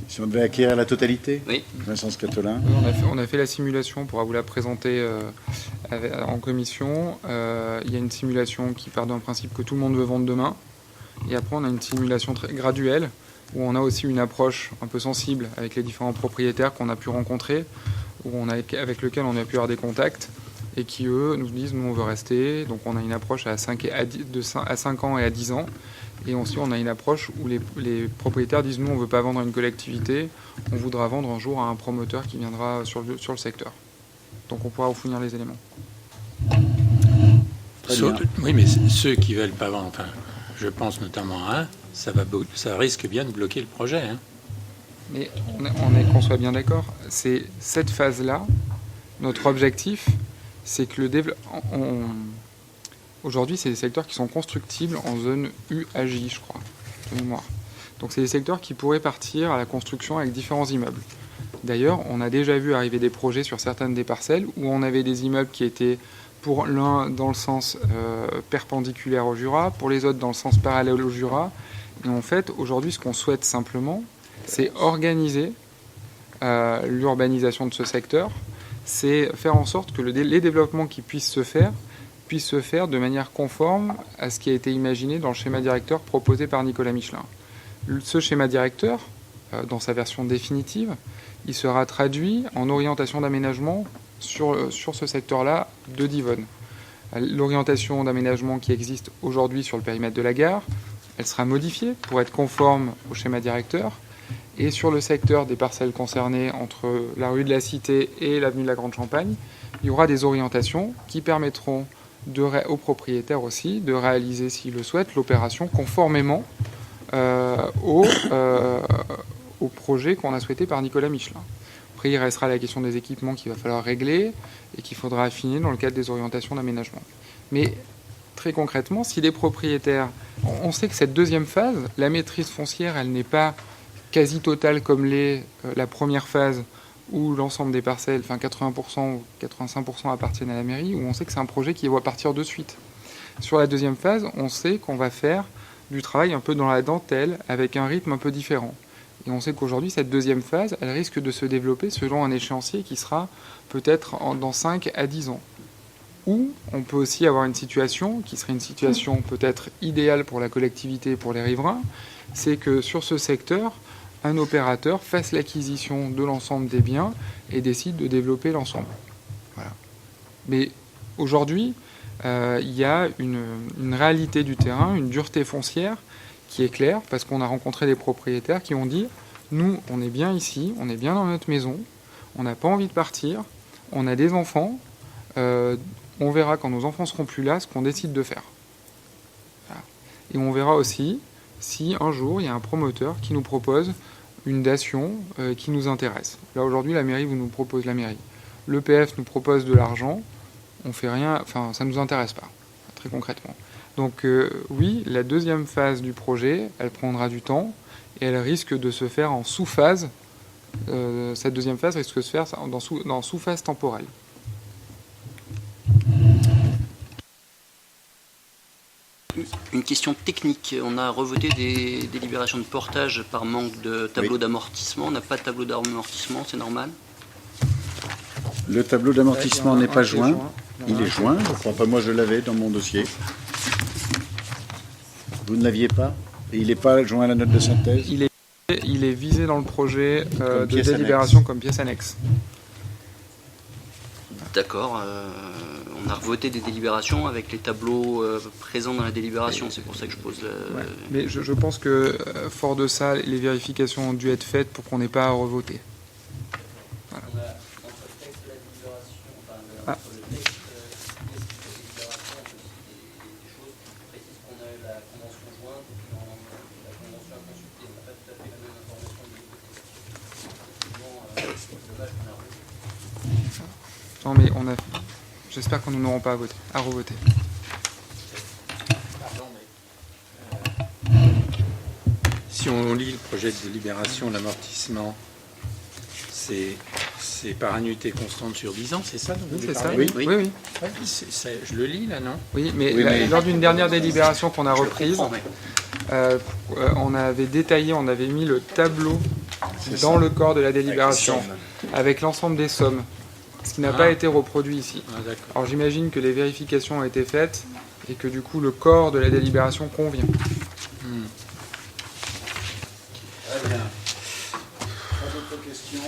Si on devait acquérir la totalité ? Oui. Vincent Scatolin ? On a fait la simulation, on pourra vous la présenter en commission. Il y a une simulation qui part d'un principe que tout le monde veut vendre demain. Et après, on a une simulation très graduelle, où on a aussi une approche un peu sensible avec les différents propriétaires qu'on a pu rencontrer, avec lesquels on a pu avoir des contacts, et qui, eux, nous disent, nous, on veut rester. Donc, on a une approche à 5 ans et à 10 ans. Et aussi, on a une approche où les propriétaires disent, nous, on ne veut pas vendre à une collectivité, on voudra vendre un jour à un promoteur qui viendra sur le secteur. Donc, on pourra vous fournir les éléments. Oui, mais ceux qui ne veulent pas vendre, je pense notamment à un, ça risque bien de bloquer le projet. Mais qu'on soit bien d'accord, c'est cette phase-là, notre objectif, c'est que le développement... Aujourd'hui, c'est des secteurs qui sont constructibles en zone UAJ, je crois, de mémoire. Donc c'est des secteurs qui pourraient partir à la construction avec différents immeubles. D'ailleurs, on a déjà vu arriver des projets sur certaines des parcelles où on avait des immeubles qui étaient pour l'un dans le sens perpendiculaire au Jura, pour les autres dans le sens parallèle au Jura. Et en fait, aujourd'hui, ce qu'on souhaite simplement, c'est organiser l'urbanisation de ce secteur. c'est faire en sorte que les développements qui puissent se faire de manière conforme à ce qui a été imaginé dans le schéma directeur proposé par Nicolas Michelin. Ce schéma directeur, dans sa version définitive, il sera traduit en orientation d'aménagement sur ce secteur-là de Divonne. L'orientation d'aménagement qui existe aujourd'hui sur le périmètre de la gare, elle sera modifiée pour être conforme au schéma directeur. Et sur le secteur des parcelles concernées entre la rue de la Cité et l'avenue de la Grande Champagne, il y aura des orientations qui permettront aux propriétaires aussi de réaliser, s'ils le souhaitent, l'opération conformément au projet qu'on a souhaité par Nicolas Michelin. Après, il restera la question des équipements qu'il va falloir régler et qu'il faudra affiner dans le cadre des orientations d'aménagement. Mais très concrètement, si les propriétaires... On sait que cette deuxième phase, la maîtrise foncière, elle n'est pas quasi totale comme l'est la première phase où l'ensemble des parcelles, enfin 80% ou 85% appartiennent à la mairie, où on sait que c'est un projet qui va partir de suite. Sur la deuxième phase, on sait qu'on va faire du travail un peu dans la dentelle, avec un rythme un peu différent. Et on sait qu'aujourd'hui, cette deuxième phase, elle risque de se développer selon un échéancier qui sera peut-être dans 5 à 10 ans. Ou on peut aussi avoir une situation qui serait une situation peut-être idéale pour la collectivité et pour les riverains, c'est que sur ce secteur, un opérateur fasse l'acquisition de l'ensemble des biens et décide de développer l'ensemble. Voilà. Mais aujourd'hui, il y a une réalité du terrain, une dureté foncière qui est claire, parce qu'on a rencontré des propriétaires qui ont dit « Nous, on est bien ici, on est bien dans notre maison, on n'a pas envie de partir, on a des enfants, on verra quand nos enfants seront plus là ce qu'on décide de faire. » Voilà. Et on verra aussi si un jour il y a un promoteur qui nous propose une dation qui nous intéresse. Là aujourd'hui la mairie nous propose la mairie. L'EPF nous propose de l'argent, on fait rien, enfin ça ne nous intéresse pas, très concrètement. Donc oui, la deuxième phase du projet, elle prendra du temps et elle risque de se faire en sous-phase. Cette deuxième phase risque de se faire dans sous-phase temporelle. Une question technique. On a revoté des délibérations de portage par manque de tableau d'amortissement. On n'a pas de tableau d'amortissement, c'est normal? Le tableau d'amortissement n'est pas joint. Il est joint. Je crois pas, moi je l'avais dans mon dossier. Vous ne l'aviez pas? Et il n'est pas joint à la note de synthèse? Il est visé dans le projet de délibération comme pièce annexe. D'accord. On a revoté des délibérations avec les tableaux présents dans la délibération. C'est pour ça que je pose... Ouais. Mais je pense que, fort de ça, les vérifications ont dû être faites pour qu'on n'ait pas à revoter. Voilà. Entre le texte de la délibération, entre le texte de la délibération, des choses qui précisent qu'on a la convention jointe et puis la convention à consulter. On n'a pas tout à fait la même information de l'autre côté. C'est dommage qu'on a revoté. Non, mais j'espère qu'on n'aura pas à revoter. Pardon, mais si on lit le projet de délibération, l'amortissement, c'est par annuité constante sur 10 ans, c'est ça dont vous c'est ça, parlez? oui. Je le lis là, non? Oui, mais lors d'une dernière délibération qu'on a reprise, on avait détaillé, on avait mis le tableau dans le corps de la délibération, avec l'ensemble des sommes. Ce qui n'a pas été reproduit ici. Alors j'imagine que les vérifications ont été faites et que du coup le corps de la délibération convient. Très bien. Pas d'autres questions?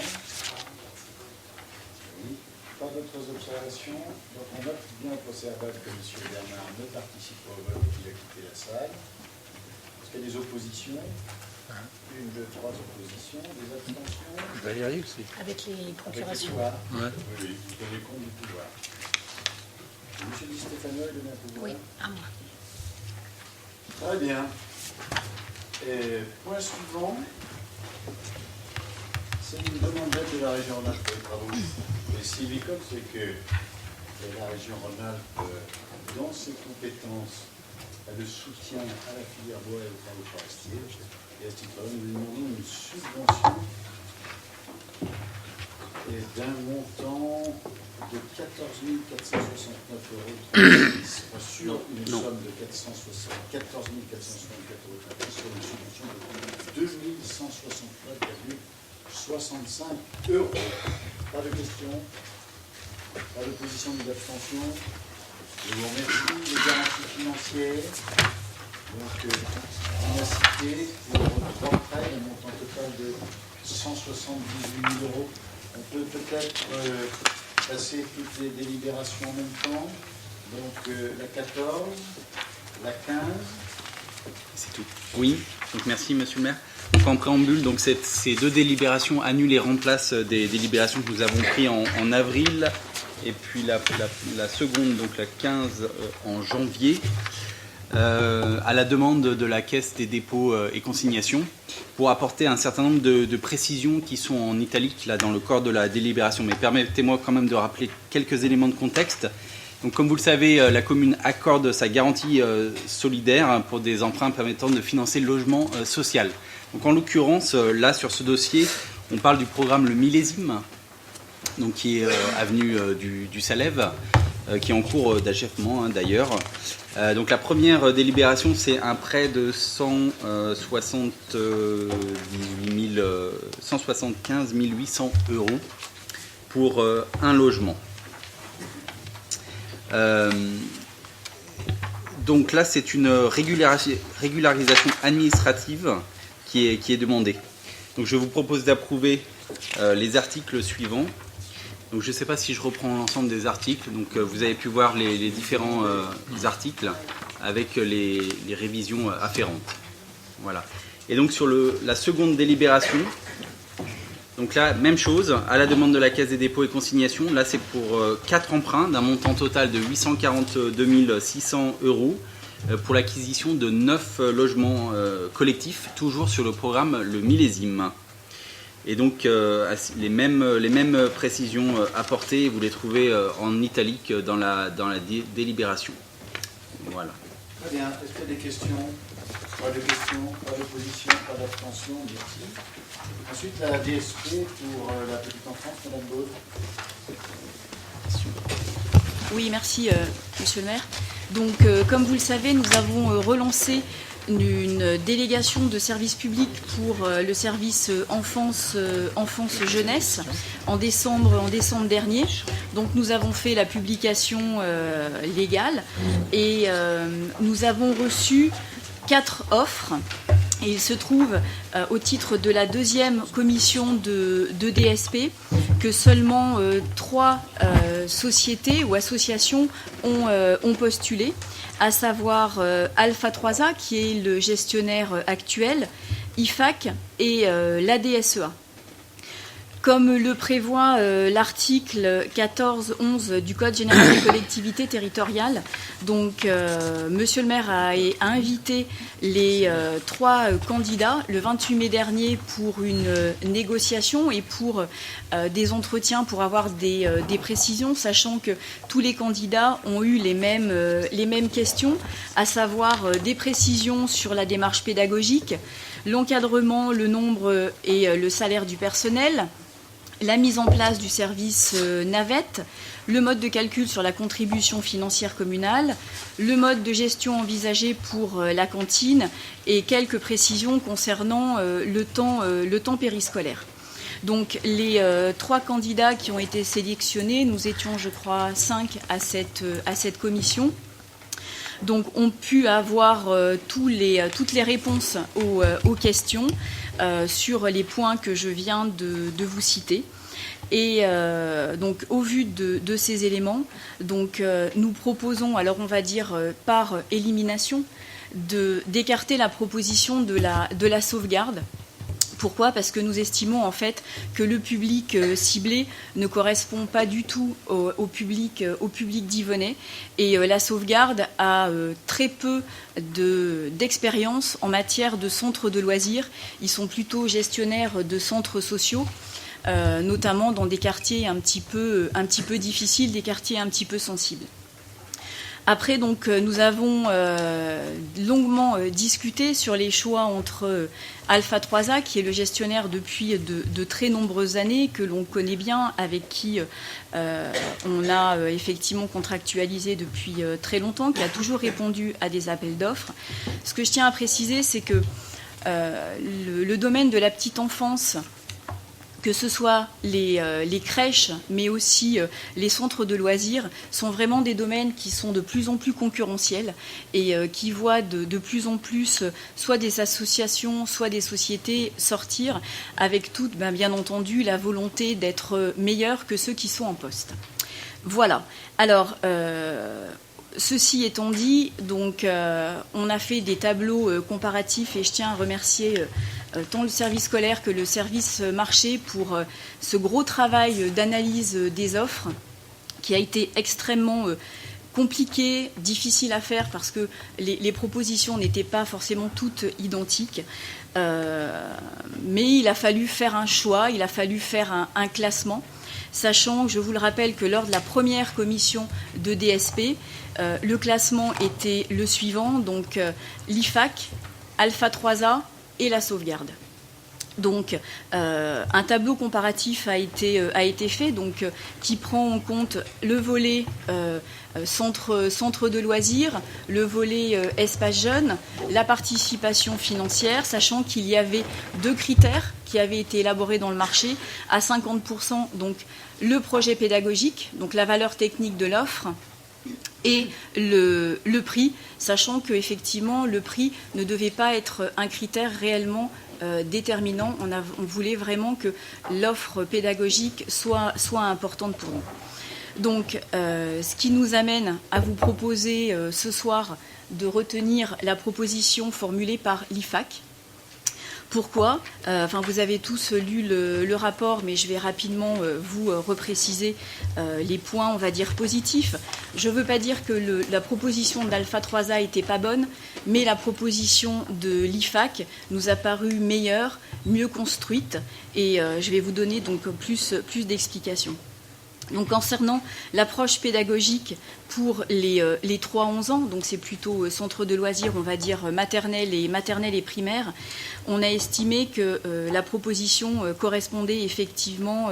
Oui. Pas d'autres observations? Donc on note bien au procès-verbal que M. Bernard ne participe pas au vote et qu'il a quitté la salle. Est-ce qu'il y a des oppositions? 1, 2, 3 oppositions, des abstentions. Valérie aussi. Avec les procurations. Ouais. Oui, vous tenez compte du pouvoir. Monsieur Di Stefano, il donne un pouvoir. Oui, à moi. Très bien. Et point suivant, c'est une demande d'aide de la région Rhône-Alpes pour les travaux des sylvicoles. C'est que la région Rhône-Alpes, dans ses compétences, a le soutien à la filière bois et aux travaux forestiers. Et à ce titre-là, nous lui demandons une subvention d'un montant de 14 469,36 € sur une somme de 14 464,34 € sur une subvention de 2 169,65 €. Pas de questions? Pas d'opposition ni d'abstention. Je vous remercie. Les garanties financières. Donc, on a cité pour 3 prêts, un montant total de 178 000 euros. On peut peut-être passer toutes les délibérations en même temps. Donc, la 14, la 15. C'est tout. Oui, donc merci Monsieur le maire. Donc, en préambule, donc, ces 2 délibérations annulent et remplacent des délibérations que nous avons prises en avril, et puis la seconde, donc la 15, en janvier. À la demande de la Caisse des dépôts et consignations, pour apporter un certain nombre de précisions qui sont en italique là, dans le corps de la délibération. Mais permettez-moi quand même de rappeler quelques éléments de contexte. Donc, comme vous le savez, la commune accorde sa garantie solidaire pour des emprunts permettant de financer le logement social. Donc, en l'occurrence, là, sur ce dossier, on parle du programme Le Millésime, donc, qui est avenue du Salève, qui est en cours d'achèvement d'ailleurs. Donc la première délibération, c'est un prêt de 175 800 euros pour un logement. Donc là, c'est une régularisation administrative qui est demandée. Donc je vous propose d'approuver les articles suivants. Donc je ne sais pas si je reprends l'ensemble des articles. Donc vous avez pu voir les différents articles avec les révisions afférentes. Voilà. Et donc sur la seconde délibération, donc là, même chose, à la demande de la Caisse des dépôts et consignations. Là, c'est pour 4 emprunts d'un montant total de 842 600 euros pour l'acquisition de 9 logements collectifs, toujours sur le programme Le Millésime. Et donc, les mêmes précisions apportées, vous les trouvez en italique dans la délibération. Voilà. Très bien. Est-ce qu'il y a des questions? Pas de questions, pas d'opposition, pas d'abstention. Merci. Ensuite, la DSP pour la petite enfance, Madame Baud. Oui, merci, Monsieur le maire. Donc, comme vous le savez, nous avons relancé une délégation de service public pour le service enfance-jeunesse en décembre dernier. Donc nous avons fait la publication légale et nous avons reçu 4 offres. Et il se trouve, au titre de la 2e commission de DSP, que seulement 3 sociétés ou associations ont postulé, à savoir Alpha 3A, qui est le gestionnaire actuel, IFAC et l'ADSEA. Comme le prévoit l'article 14.11 du Code général des collectivités territoriales, donc Monsieur le maire a invité les 3 candidats le 28 mai dernier pour une négociation et pour des entretiens pour avoir des précisions, sachant que tous les candidats ont eu les mêmes questions, à savoir des précisions sur la démarche pédagogique, l'encadrement, le nombre et le salaire du personnel, la mise en place du service navette, le mode de calcul sur la contribution financière communale, le mode de gestion envisagé pour la cantine et quelques précisions concernant le temps périscolaire. Donc les 3 candidats qui ont été sélectionnés, nous étions je crois 5 à cette commission, donc ont pu avoir toutes les réponses aux questions sur les points que je viens de vous citer. Et donc, au vu de ces éléments, donc, nous proposons, alors on va dire par élimination, d'écarter la proposition de la sauvegarde. Pourquoi ? Parce que nous estimons en fait que le public ciblé ne correspond pas du tout au public d'Yvonnais, et la sauvegarde a très peu d'expérience en matière de centres de loisirs. Ils sont plutôt gestionnaires de centres sociaux, notamment dans des quartiers un petit peu difficiles, des quartiers un petit peu sensibles. Après, donc, nous avons longuement discuté sur les choix entre Alpha 3A, qui est le gestionnaire depuis de très nombreuses années, que l'on connaît bien, avec qui on a effectivement contractualisé depuis très longtemps, qui a toujours répondu à des appels d'offres. Ce que je tiens à préciser, c'est que le domaine de la petite enfance que ce soit les crèches, mais aussi les centres de loisirs, sont vraiment des domaines qui sont de plus en plus concurrentiels et qui voient de plus en plus soit des associations, soit des sociétés sortir avec toute, bien entendu, la volonté d'être meilleurs que ceux qui sont en poste. Voilà. Alors, ceci étant dit, donc, on a fait des tableaux comparatifs et je tiens à remercier tant le service scolaire que le service marché pour ce gros travail d'analyse des offres qui a été extrêmement compliqué, difficile à faire parce que les propositions n'étaient pas forcément toutes identiques. Mais il a fallu faire un choix, il a fallu faire un classement, sachant, je vous le rappelle, que lors de la première commission de DSP, le classement était le suivant, donc l'IFAC, Alpha 3A et la sauvegarde. Donc, un tableau comparatif a été fait, donc, qui prend en compte le volet centre de loisirs, le volet espace jeune, la participation financière, sachant qu'il y avait 2 critères qui avaient été élaborés dans le marché, à 50%, donc le projet pédagogique, donc la valeur technique de l'offre, et le prix, sachant qu'effectivement, le prix ne devait pas être un critère réellement déterminant. On voulait vraiment que l'offre pédagogique soit importante pour nous. Donc, ce qui nous amène à vous proposer ce soir de retenir la proposition formulée par l'IFAC. Pourquoi ? Vous avez tous lu le rapport, mais je vais rapidement vous repréciser les points, on va dire, positifs. Je ne veux pas dire que la proposition d'Alpha 3A n'était pas bonne, mais la proposition de l'IFAC nous a paru meilleure, mieux construite, et je vais vous donner donc plus d'explications. Donc, concernant l'approche pédagogique pour les 3-11 ans, donc c'est plutôt centre de loisirs, on va dire maternelle et primaire, on a estimé que la proposition correspondait effectivement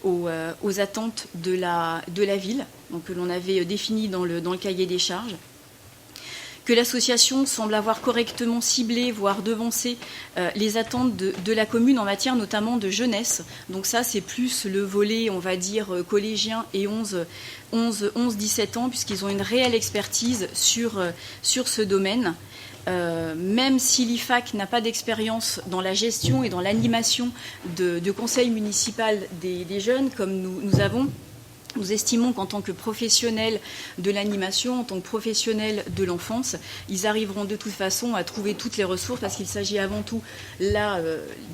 aux attentes de la ville, donc que l'on avait défini dans le cahier des charges, que l'association semble avoir correctement ciblé, voire devancé les attentes de la commune en matière notamment de jeunesse. Donc ça, c'est plus le volet, on va dire, collégien et 11-17 ans, puisqu'ils ont une réelle expertise sur ce domaine. Même si l'IFAC n'a pas d'expérience dans la gestion et dans l'animation de conseil municipal des jeunes, comme nous avons, nous estimons qu'en tant que professionnels de l'animation, en tant que professionnels de l'enfance, ils arriveront de toute façon à trouver toutes les ressources parce qu'il s'agit avant tout là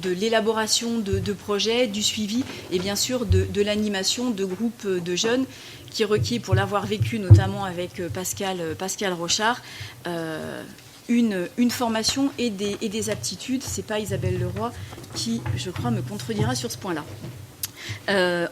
de l'élaboration de projets, du suivi et bien sûr de l'animation de groupes de jeunes qui requiert, pour l'avoir vécu notamment avec Pascal Rochard, une formation et des aptitudes. Ce n'est pas Isabelle Leroy qui, je crois, me contredira sur ce point-là.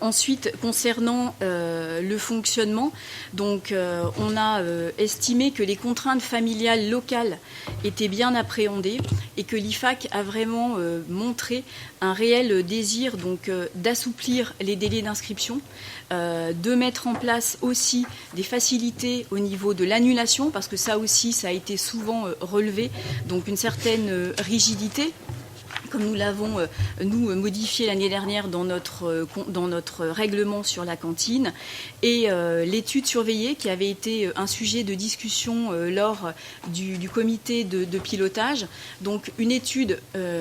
Ensuite, concernant le fonctionnement, donc on a estimé que les contraintes familiales locales étaient bien appréhendées et que l'IFAC a vraiment montré un réel désir donc d'assouplir les délais d'inscription, de mettre en place aussi des facilités au niveau de l'annulation, parce que ça aussi, ça a été souvent relevé, donc une certaine rigidité, comme nous l'avons modifié l'année dernière dans notre règlement sur la cantine, et l'étude surveillée qui avait été un sujet de discussion lors du comité de pilotage. Donc une étude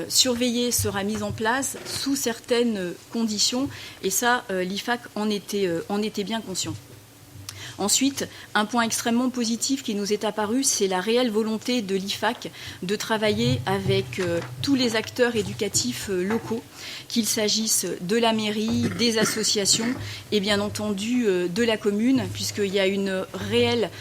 surveillée sera mise en place sous certaines conditions, et ça, l'IFAC en était bien conscient. Ensuite, un point extrêmement positif qui nous est apparu, c'est la réelle volonté de l'IFAC de travailler avec tous les acteurs éducatifs locaux, qu'il s'agisse de la mairie, des associations et bien entendu de la commune, puisqu'il y a une réelle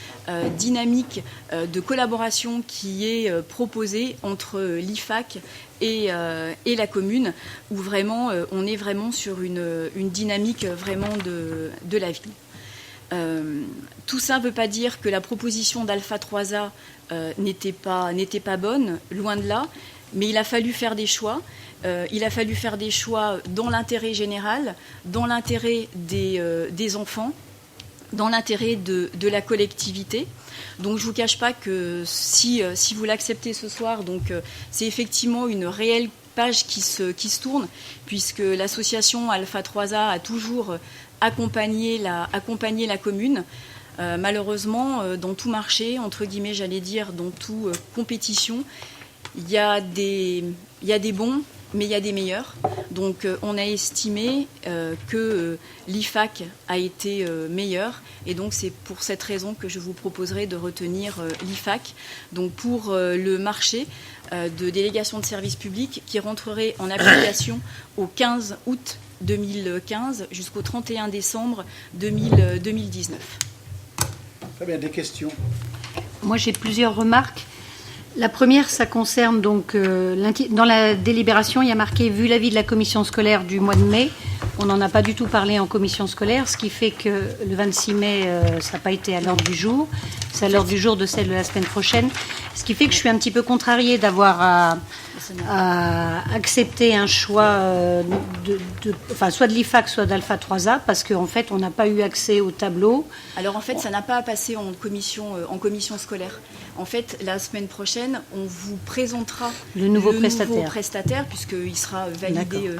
dynamique de collaboration qui est proposée entre l'IFAC et la commune, où vraiment on est vraiment sur une dynamique vraiment de la ville. Tout ça ne veut pas dire que la proposition d'Alpha 3A n'était pas bonne, loin de là, mais il a fallu faire des choix. Il a fallu faire des choix dans l'intérêt général, dans l'intérêt des enfants, dans l'intérêt de la collectivité. Donc je ne vous cache pas que si vous l'acceptez ce soir, donc c'est effectivement une réelle page qui se tourne, puisque l'association Alpha 3A a toujours accompagné la commune. Malheureusement, dans tout marché, entre guillemets, j'allais dire, dans toute compétition, il y a des bons, mais il y a des meilleurs. Donc on a estimé que l'IFAC a été meilleur, et donc c'est pour cette raison que je vous proposerai de retenir l'IFAC. Donc pour le marché de délégation de services publics qui rentrerait en application au 15 août 2015 jusqu'au 31 décembre 2019. Très bien, des questions? Moi, j'ai plusieurs remarques. La première, ça concerne donc dans la délibération, il y a marqué « vu l'avis de la commission scolaire du mois de mai ». On n'en a pas du tout parlé en commission scolaire, ce qui fait que le 26 mai, ça n'a pas été à l'ordre du jour. C'est à l'ordre du jour de celle de la semaine prochaine. Ce qui fait que je suis un petit peu contrariée d'avoir à accepter un choix soit de l'IFAC, soit d'Alpha 3A, parce qu'en fait, on n'a pas eu accès au tableau. Alors en fait, ça n'a pas à passer en commission scolaire. En fait, la semaine prochaine, on vous présentera le nouveau prestataire, puisqu'il sera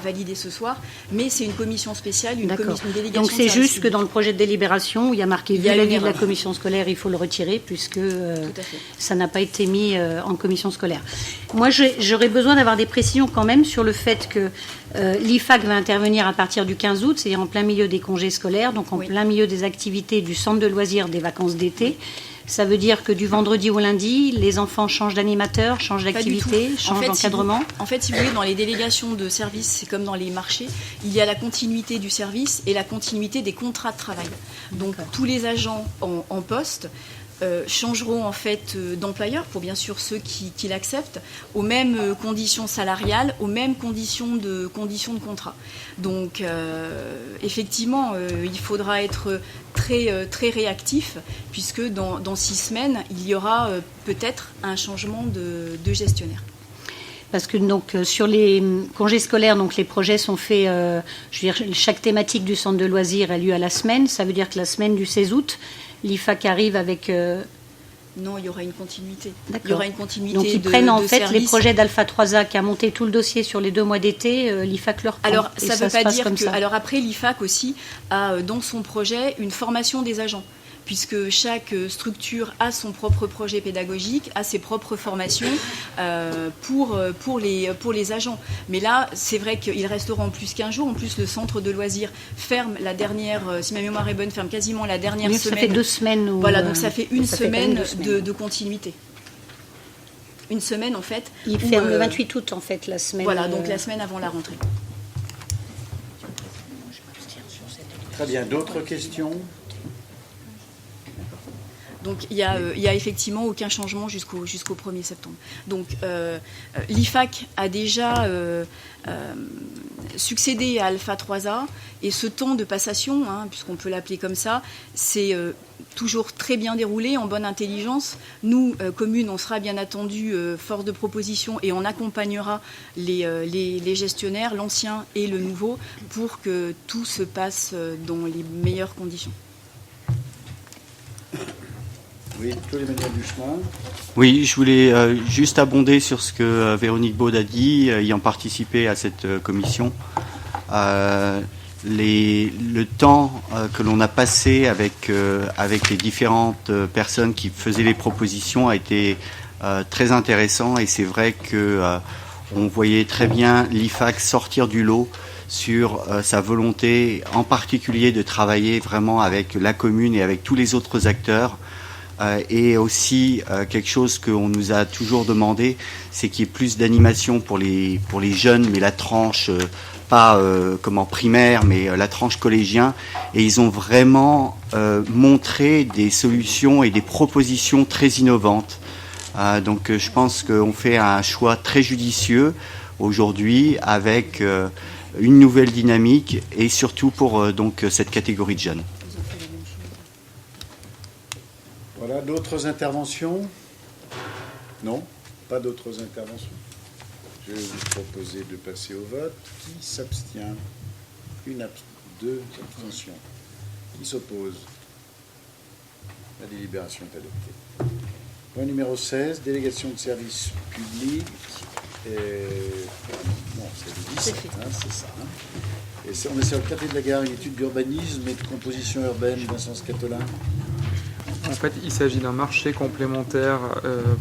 validé ce soir. Mais c'est une commission spéciale, une délégation. Donc c'est juste que dans le projet de délibération, où il y a marqué « vu l'avis de la commission scolaire », il faut le retirer, puisque ça n'a pas été mis en commission scolaire. Moi, j'aurais besoin d'avoir des précisions quand même sur le fait que l'IFAC va intervenir à partir du 15 août, c'est-à-dire en plein milieu des congés scolaires, donc en plein milieu des activités du centre de loisirs des vacances d'été. Ça veut dire que du vendredi au lundi, les enfants changent d'animateur, changent d'activité, changent d'encadrement. En fait, si vous voulez, dans les délégations de services, c'est comme dans les marchés, il y a la continuité du service et la continuité des contrats de travail. Donc tous les agents en poste changeront en fait d'employeur, pour bien sûr ceux qui l'acceptent, aux mêmes conditions salariales, aux mêmes conditions de contrat. Donc effectivement, il faudra être très réactif, puisque dans 6 semaines, il y aura peut-être un changement de gestionnaire. Parce que donc sur les congés scolaires, donc les projets sont faits. Je veux dire, chaque thématique du centre de loisirs a lieu à la semaine. Ça veut dire que la semaine du 16 août, l'IFAC arrive avec. Non, il y aura une continuité. D'accord. Il y aura une continuité. Donc ils prennent en fait les projets d'Alpha 3A qui a monté tout le dossier sur les 2 mois d'été. L'IFAC leur prend. Alors ça ne veut pas dire que. Alors après, l'IFAC aussi a dans son projet une formation des agents, puisque chaque structure a son propre projet pédagogique, a ses propres formations pour les agents. Mais là, c'est vrai qu'ils resteront plus qu'15 jours. En plus, le centre de loisirs ferme la dernière, si ma mémoire est bonne, ferme quasiment la dernière semaine. Ça fait 2 semaines. Voilà, donc ça fait une semaine de continuité. Une semaine, en fait. Il ferme le 28 août, en fait, la semaine. Voilà, donc la semaine avant la rentrée. Très bien, d'autres questions ? Donc il y a effectivement aucun changement jusqu'au 1er septembre. Donc l'IFAC a déjà succédé à Alpha 3A, et ce temps de passation, puisqu'on peut l'appeler comme ça, c'est toujours très bien déroulé, en bonne intelligence. Nous, communes, on sera bien attendu force de proposition, et on accompagnera les gestionnaires, l'ancien et le nouveau, pour que tout se passe dans les meilleures conditions. Oui, tous les manières du chemin. Oui, je voulais juste abonder sur ce que Véronique Baud a dit, ayant participé à cette commission. Le temps que l'on a passé avec les différentes personnes qui faisaient les propositions a été très intéressant, et c'est vrai que on voyait très bien l'IFAC sortir du lot sur sa volonté, en particulier de travailler vraiment avec la commune et avec tous les autres acteurs. Et aussi quelque chose qu'on nous a toujours demandé, c'est qu'il y ait plus d'animation pour les jeunes, mais la tranche pas comme en primaire, mais la tranche collégien. Et ils ont vraiment montré des solutions et des propositions très innovantes. Donc je pense qu'on fait un choix très judicieux aujourd'hui, avec une nouvelle dynamique, et surtout pour donc cette catégorie de jeunes. Voilà, d'autres interventions ? Non ? Pas d'autres interventions ? Je vais vous proposer de passer au vote. Qui s'abstient ? 2 abstentions. Qui s'oppose ? La délibération est adoptée. Point numéro 16, délégation de services publics. Non, c'est le 17, c'est ça. Et on est sur le quartier de la Gare, une étude d'urbanisme et de composition urbaine, Vincent Scatolin. En fait, il s'agit d'un marché complémentaire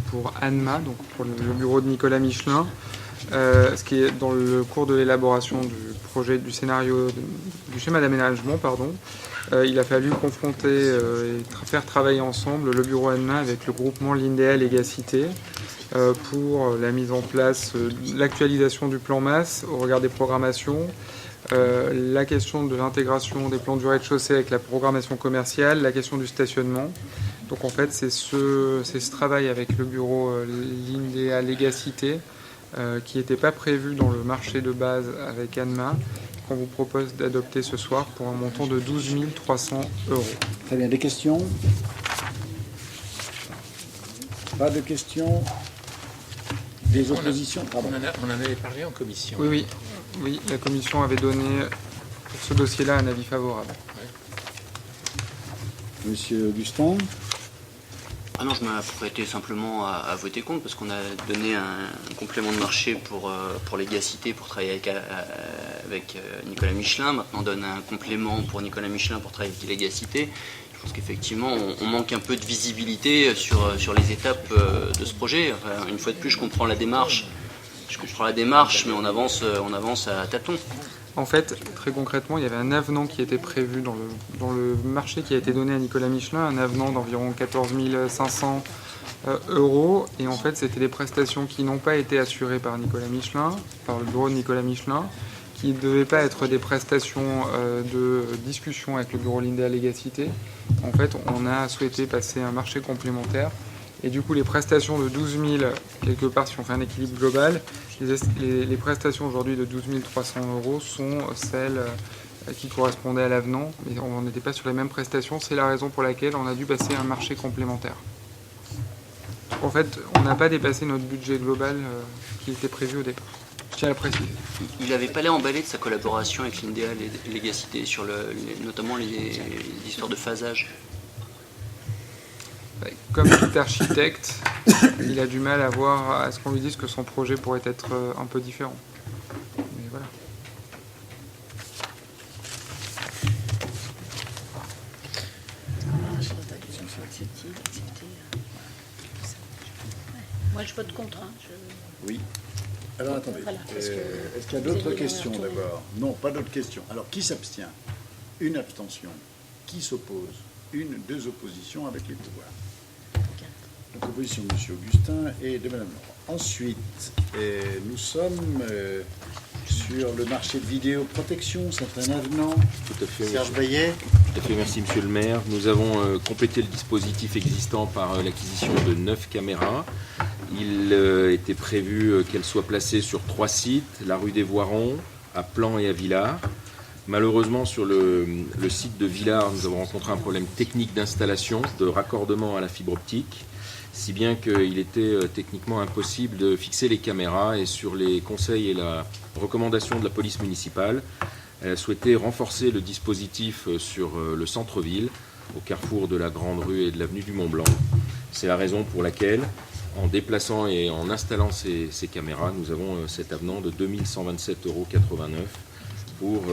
pour ANMA, donc pour le bureau de Nicolas Michelin, ce qui est dans le cours de l'élaboration du projet, du scénario, du schéma d'aménagement, pardon. Il a fallu confronter et faire travailler ensemble le bureau ANMA avec le groupement Lindea Légacité pour la mise en place, l'actualisation du plan masse au regard des programmations, la question de l'intégration des plans du rez-de-chaussée avec la programmation commerciale, la question du stationnement. Donc en fait, c'est ce travail avec le bureau Lindea Légacité qui n'était pas prévu dans le marché de base avec ANMA, qu'on vous propose d'adopter ce soir pour un montant de 12 300 €. Très bien, des questions? Pas de questions? Des oppositions? On en avait parlé en commission. Oui, la commission avait donné pour ce dossier-là un avis favorable. Monsieur Augustin? Ah non, je m'apprêtais simplement à voter contre parce qu'on a donné un complément de marché pour Légacité pour travailler avec Nicolas Michelin. Maintenant, on donne un complément pour Nicolas Michelin pour travailler avec Légacité. Je pense qu'effectivement, on manque un peu de visibilité sur les étapes de ce projet. Enfin, une fois de plus, je comprends la démarche. Mais on avance à tâtons. En fait, très concrètement, il y avait un avenant qui était prévu dans le marché qui a été donné à Nicolas Michelin, un avenant d'environ 14 500 €. Et en fait, c'était des prestations qui n'ont pas été assurées par Nicolas Michelin, par le bureau de Nicolas Michelin, qui ne devaient pas être des prestations de discussion avec le bureau Lindea Légacité. En fait, on a souhaité passer un marché complémentaire. Et du coup, les prestations de 12 000, quelque part, si on fait un équilibre global, les prestations aujourd'hui de 12 300 € sont celles qui correspondaient à l'avenant, mais on n'était pas sur les mêmes prestations. C'est la raison pour laquelle on a dû passer un marché complémentaire. En fait, on n'a pas dépassé notre budget global qui était prévu au départ. Je tiens à le préciser. Il n'avait pas l'air emballé de sa collaboration avec Lindea Légacité sur notamment les histoires de phasage. Comme tout architecte, il a du mal à voir à ce qu'on lui dise que son projet pourrait être un peu différent. Mais voilà. Moi, je vote contre. Oui. Alors attendez. Voilà, est-ce qu'il y a d'autres questions d'abord? Non, pas d'autres questions. Alors qui s'abstient? Une abstention. Qui s'oppose? Deux oppositions avec les pouvoirs. Donc opposition de M. Augustin et de Mme Laurent. Ensuite, nous sommes sur le marché de vidéoprotection. C'est un avenant. Tout à fait. Serge Bayet. Tout à fait, merci Monsieur le maire. Nous avons complété le dispositif existant par l'acquisition de 9 caméras. Il était prévu qu'elles soient placées sur 3 sites, la rue des Voirons, à Plan et à Villars. Malheureusement, sur le site de Villars, nous avons rencontré un problème technique d'installation, de raccordement à la fibre optique, si bien qu'il était techniquement impossible de fixer les caméras. Et sur les conseils et la recommandation de la police municipale, elle a souhaité renforcer le dispositif sur le centre-ville, au carrefour de la Grande Rue et de l'avenue du Mont-Blanc. C'est la raison pour laquelle, en déplaçant et en installant ces caméras, nous avons cet avenant de 2 127,89 € pour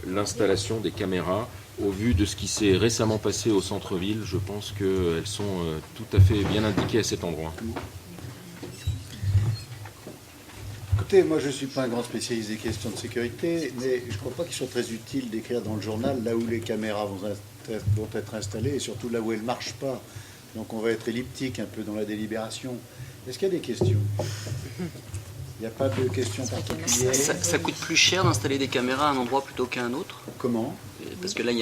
l'installation des caméras. Au vu de ce qui s'est récemment passé au centre-ville, je pense qu'elles sont tout à fait bien indiquées à cet endroit. Écoutez, moi je ne suis pas un grand spécialiste des questions de sécurité, mais je ne crois pas qu'il soit très utile d'écrire dans le journal là où les caméras vont être installées et surtout là où elles ne marchent pas. Donc on va être elliptique un peu dans la délibération. Est-ce qu'il y a des questions? Il n'y a pas de questions particulières? Ça coûte plus cher d'installer des caméras à un endroit plutôt qu'à un autre? Comment? Parce que là,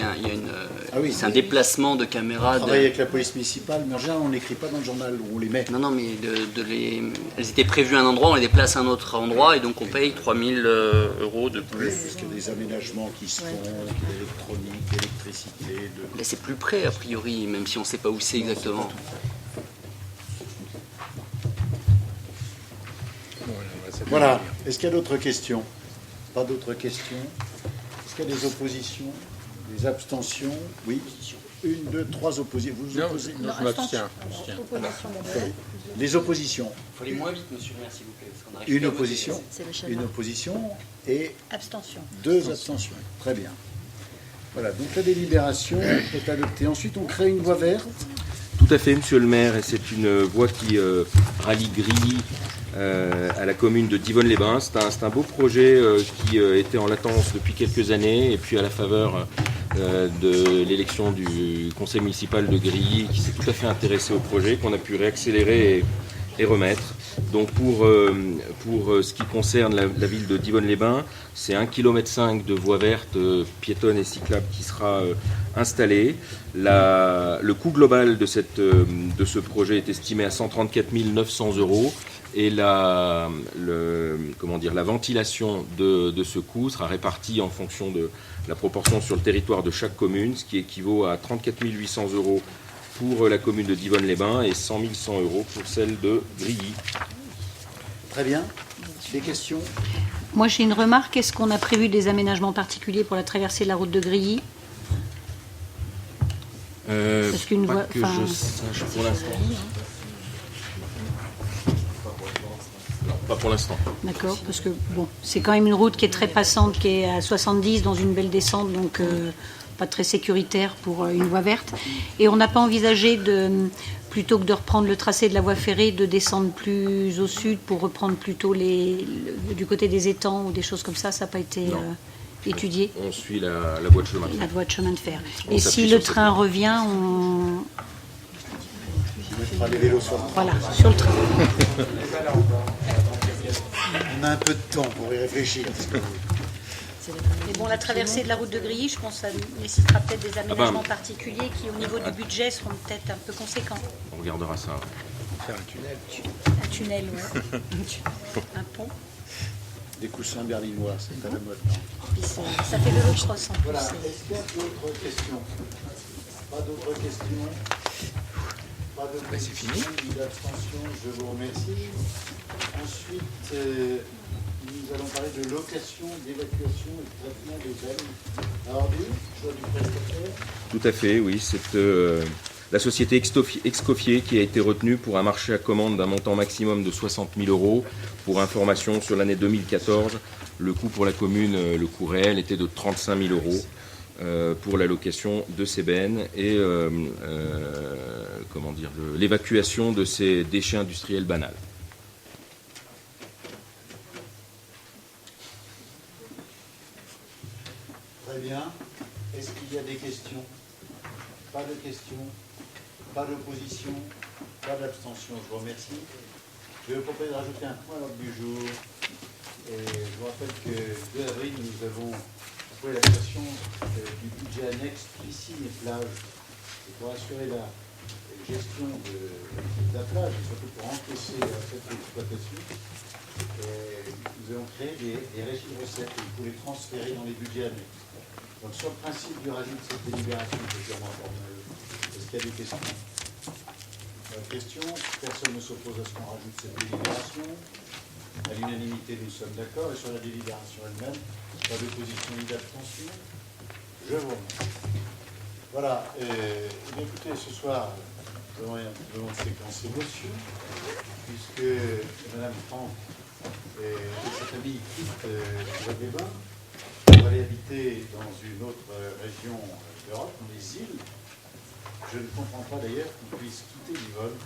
c'est un déplacement de caméras. On travaille avec la police municipale, mais en général, on ne l'écrit pas dans le journal où on les met. Non, mais elles étaient prévues à un endroit, on les déplace à un autre endroit, et donc on paye 3 000 € de plus. Oui, parce qu'il y a des aménagements qui se font, l'électronique, l'électricité. Là, c'est plus près, a priori, même si on ne sait pas où c'est exactement. Voilà. Est-ce qu'il y a d'autres questions? Pas d'autres questions? Est-ce qu'il y a des oppositions? Des abstentions? Oui. Une, deux, trois oppositions. Vous vous opposez? Non, je m'abstiens. Les oppositions. Il faut aller moins vite, monsieur le maire, s'il vous plaît. Parce qu'on arrive Une plus à voter. opposition. Une opposition et Abstention. 2 abstentions. Très bien. Voilà, donc la délibération est adoptée. Ensuite, on crée une voie verte. Tout à fait, monsieur le maire, et c'est une voie qui rallie Grilly à la commune de Divonne-les-Bains. C'est un beau projet qui était en latence depuis quelques années, et puis à la faveur de l'élection du conseil municipal de Grilly, qui s'est tout à fait intéressé au projet, qu'on a pu réaccélérer et remettre. Donc pour ce qui concerne la ville de Divonne-les-Bains, c'est 1,5 km de voies vertes piétonnes et cyclables qui sera installée. Le coût global de ce projet est estimé à 134 900 €, et la ventilation de ce coût sera répartie en fonction de la proportion sur le territoire de chaque commune, ce qui équivaut à 34 800 € pour la commune de Divonne-les-Bains et 100 100 € pour celle de Grilly. Très bien. Des questions? Moi, j'ai une remarque. Est-ce qu'on a prévu des aménagements particuliers pour la traversée de la route de Grilly? Parce qu'une pas voie- que enfin, je sache pour l'instant. Non, pas pour l'instant. D'accord, parce que bon, c'est quand même une route qui est très passante, qui est à 70 dans une belle descente, donc pas très sécuritaire pour une voie verte. Et on n'a pas envisagé plutôt que de reprendre le tracé de la voie ferrée, de descendre plus au sud pour reprendre plutôt du côté des étangs ou des choses comme ça. Ça n'a pas été étudié. On suit la voie de chemin de fer. La voie de chemin de fer. On Et s'appuie si sur le cette train voie. revient, on mettra les vélos sur le train. voilà sur le train. On a un peu de temps pour y réfléchir. Mais bon, la traversée de la route de Grilly, je pense que ça nécessitera peut-être des aménagements particuliers qui, au niveau du budget, seront peut-être un peu conséquents. On regardera ça. Faire un tunnel. Un tunnel, ouais. Un pont. Des coussins berlinois, c'est à la mode. Puis ça fait de l'eau de crosse en plus. Voilà. Est-ce qu'il y a d'autres questions? Pas d'autres questions? Pas de c'est fini. ni d'abstention, je vous remercie. Ensuite, nous allons parler de location, d'évacuation et de traitement des ailes. Alors, choix du prestataire. Tout à fait, oui. C'est la société Excofier qui a été retenue pour un marché à commande d'un montant maximum de 60 000 €. Pour information, sur l'année 2014, le coût pour la commune, le coût réel était de 35 000 € pour la location de ces bennes et l'évacuation de ces déchets industriels banals. Très bien. Est-ce qu'il y a des questions? Pas de questions? Pas d'opposition? Pas d'abstention? Je vous remercie. Je vais vous proposer de rajouter un point à l'ordre du jour. Et je vous rappelle que le 2 avril, nous avons approuvé la création du budget annexe piscine et plage. Et pour assurer la gestion de la plage, et surtout pour encaisser cette exploitation, nous avons créé des régies de recettes et il faut les transférer dans les budgets annexes. Donc sur le principe du rajout de cette délibération, c'est purement formel. Est-ce qu'il y a des questions? Questions? Personne ne s'oppose à ce qu'on rajoute cette délibération. À l'unanimité, nous sommes d'accord. Et sur la délibération elle-même, pas d'opposition ni d'abstention. Je vous remercie. Voilà. Écoutez, ce soir, nous avons une séquence émotion, puisque Mme Franck et sa famille quittent Divonne-les-Bains pour aller habiter dans une autre région d'Europe, dans les îles. Je ne comprends pas d'ailleurs qu'on puisse quitter Divonne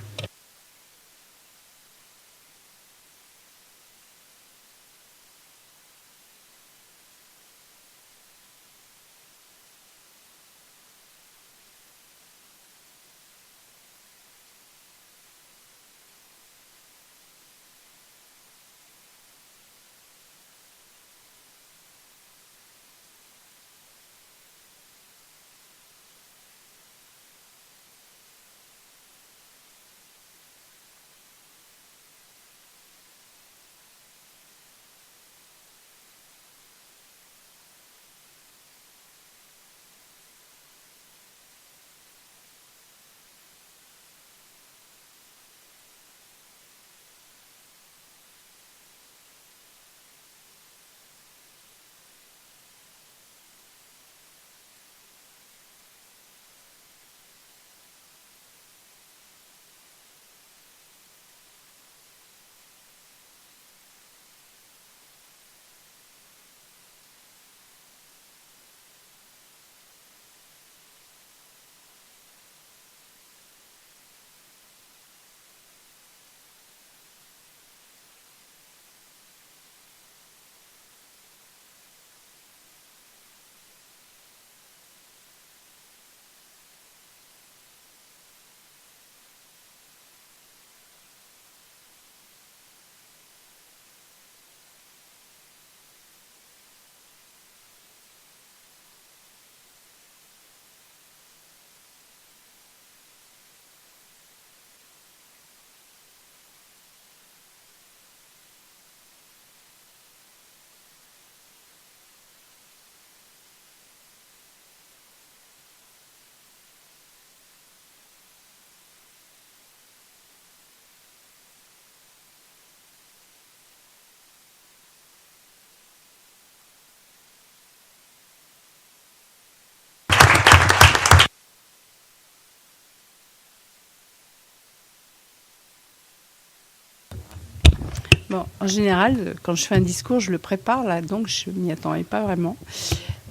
Bon, en général, quand je fais un discours, je le prépare, là, donc je ne m'y attendais pas vraiment.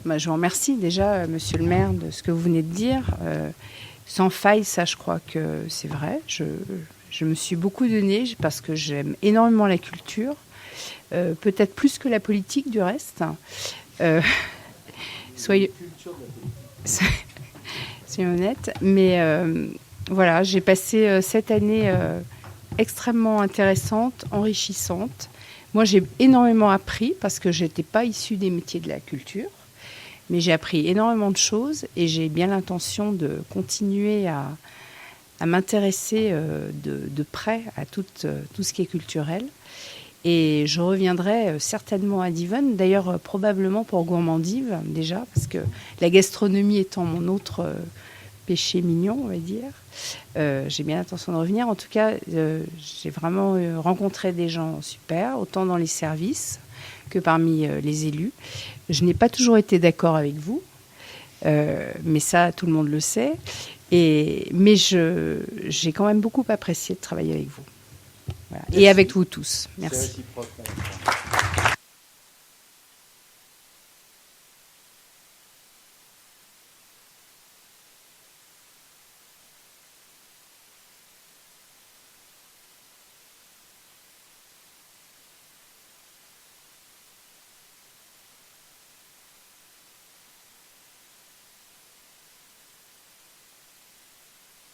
Je vous remercie déjà, monsieur le maire, de ce que vous venez de dire. Sans faille, ça, je crois que c'est vrai. Je me suis beaucoup donnée parce que j'aime énormément la culture, peut-être plus que la politique, du reste. Soyez honnête. Mais voilà, j'ai passé cette année extrêmement intéressante, enrichissante. Moi, j'ai énormément appris parce que je n'étais pas issue des métiers de la culture. Mais j'ai appris énormément de choses et j'ai bien l'intention de continuer à m'intéresser de près à tout ce qui est culturel. Et je reviendrai certainement à Divonne, d'ailleurs probablement pour Gourmandive déjà, parce que la gastronomie étant mon autre péché mignon, on va dire. J'ai bien l'intention de revenir. En tout cas, j'ai vraiment rencontré des gens super, autant dans les services que parmi les élus. Je n'ai pas toujours été d'accord avec vous, mais ça, tout le monde le sait. Mais j'ai quand même beaucoup apprécié de travailler avec vous. Voilà. Et avec vous tous. Merci.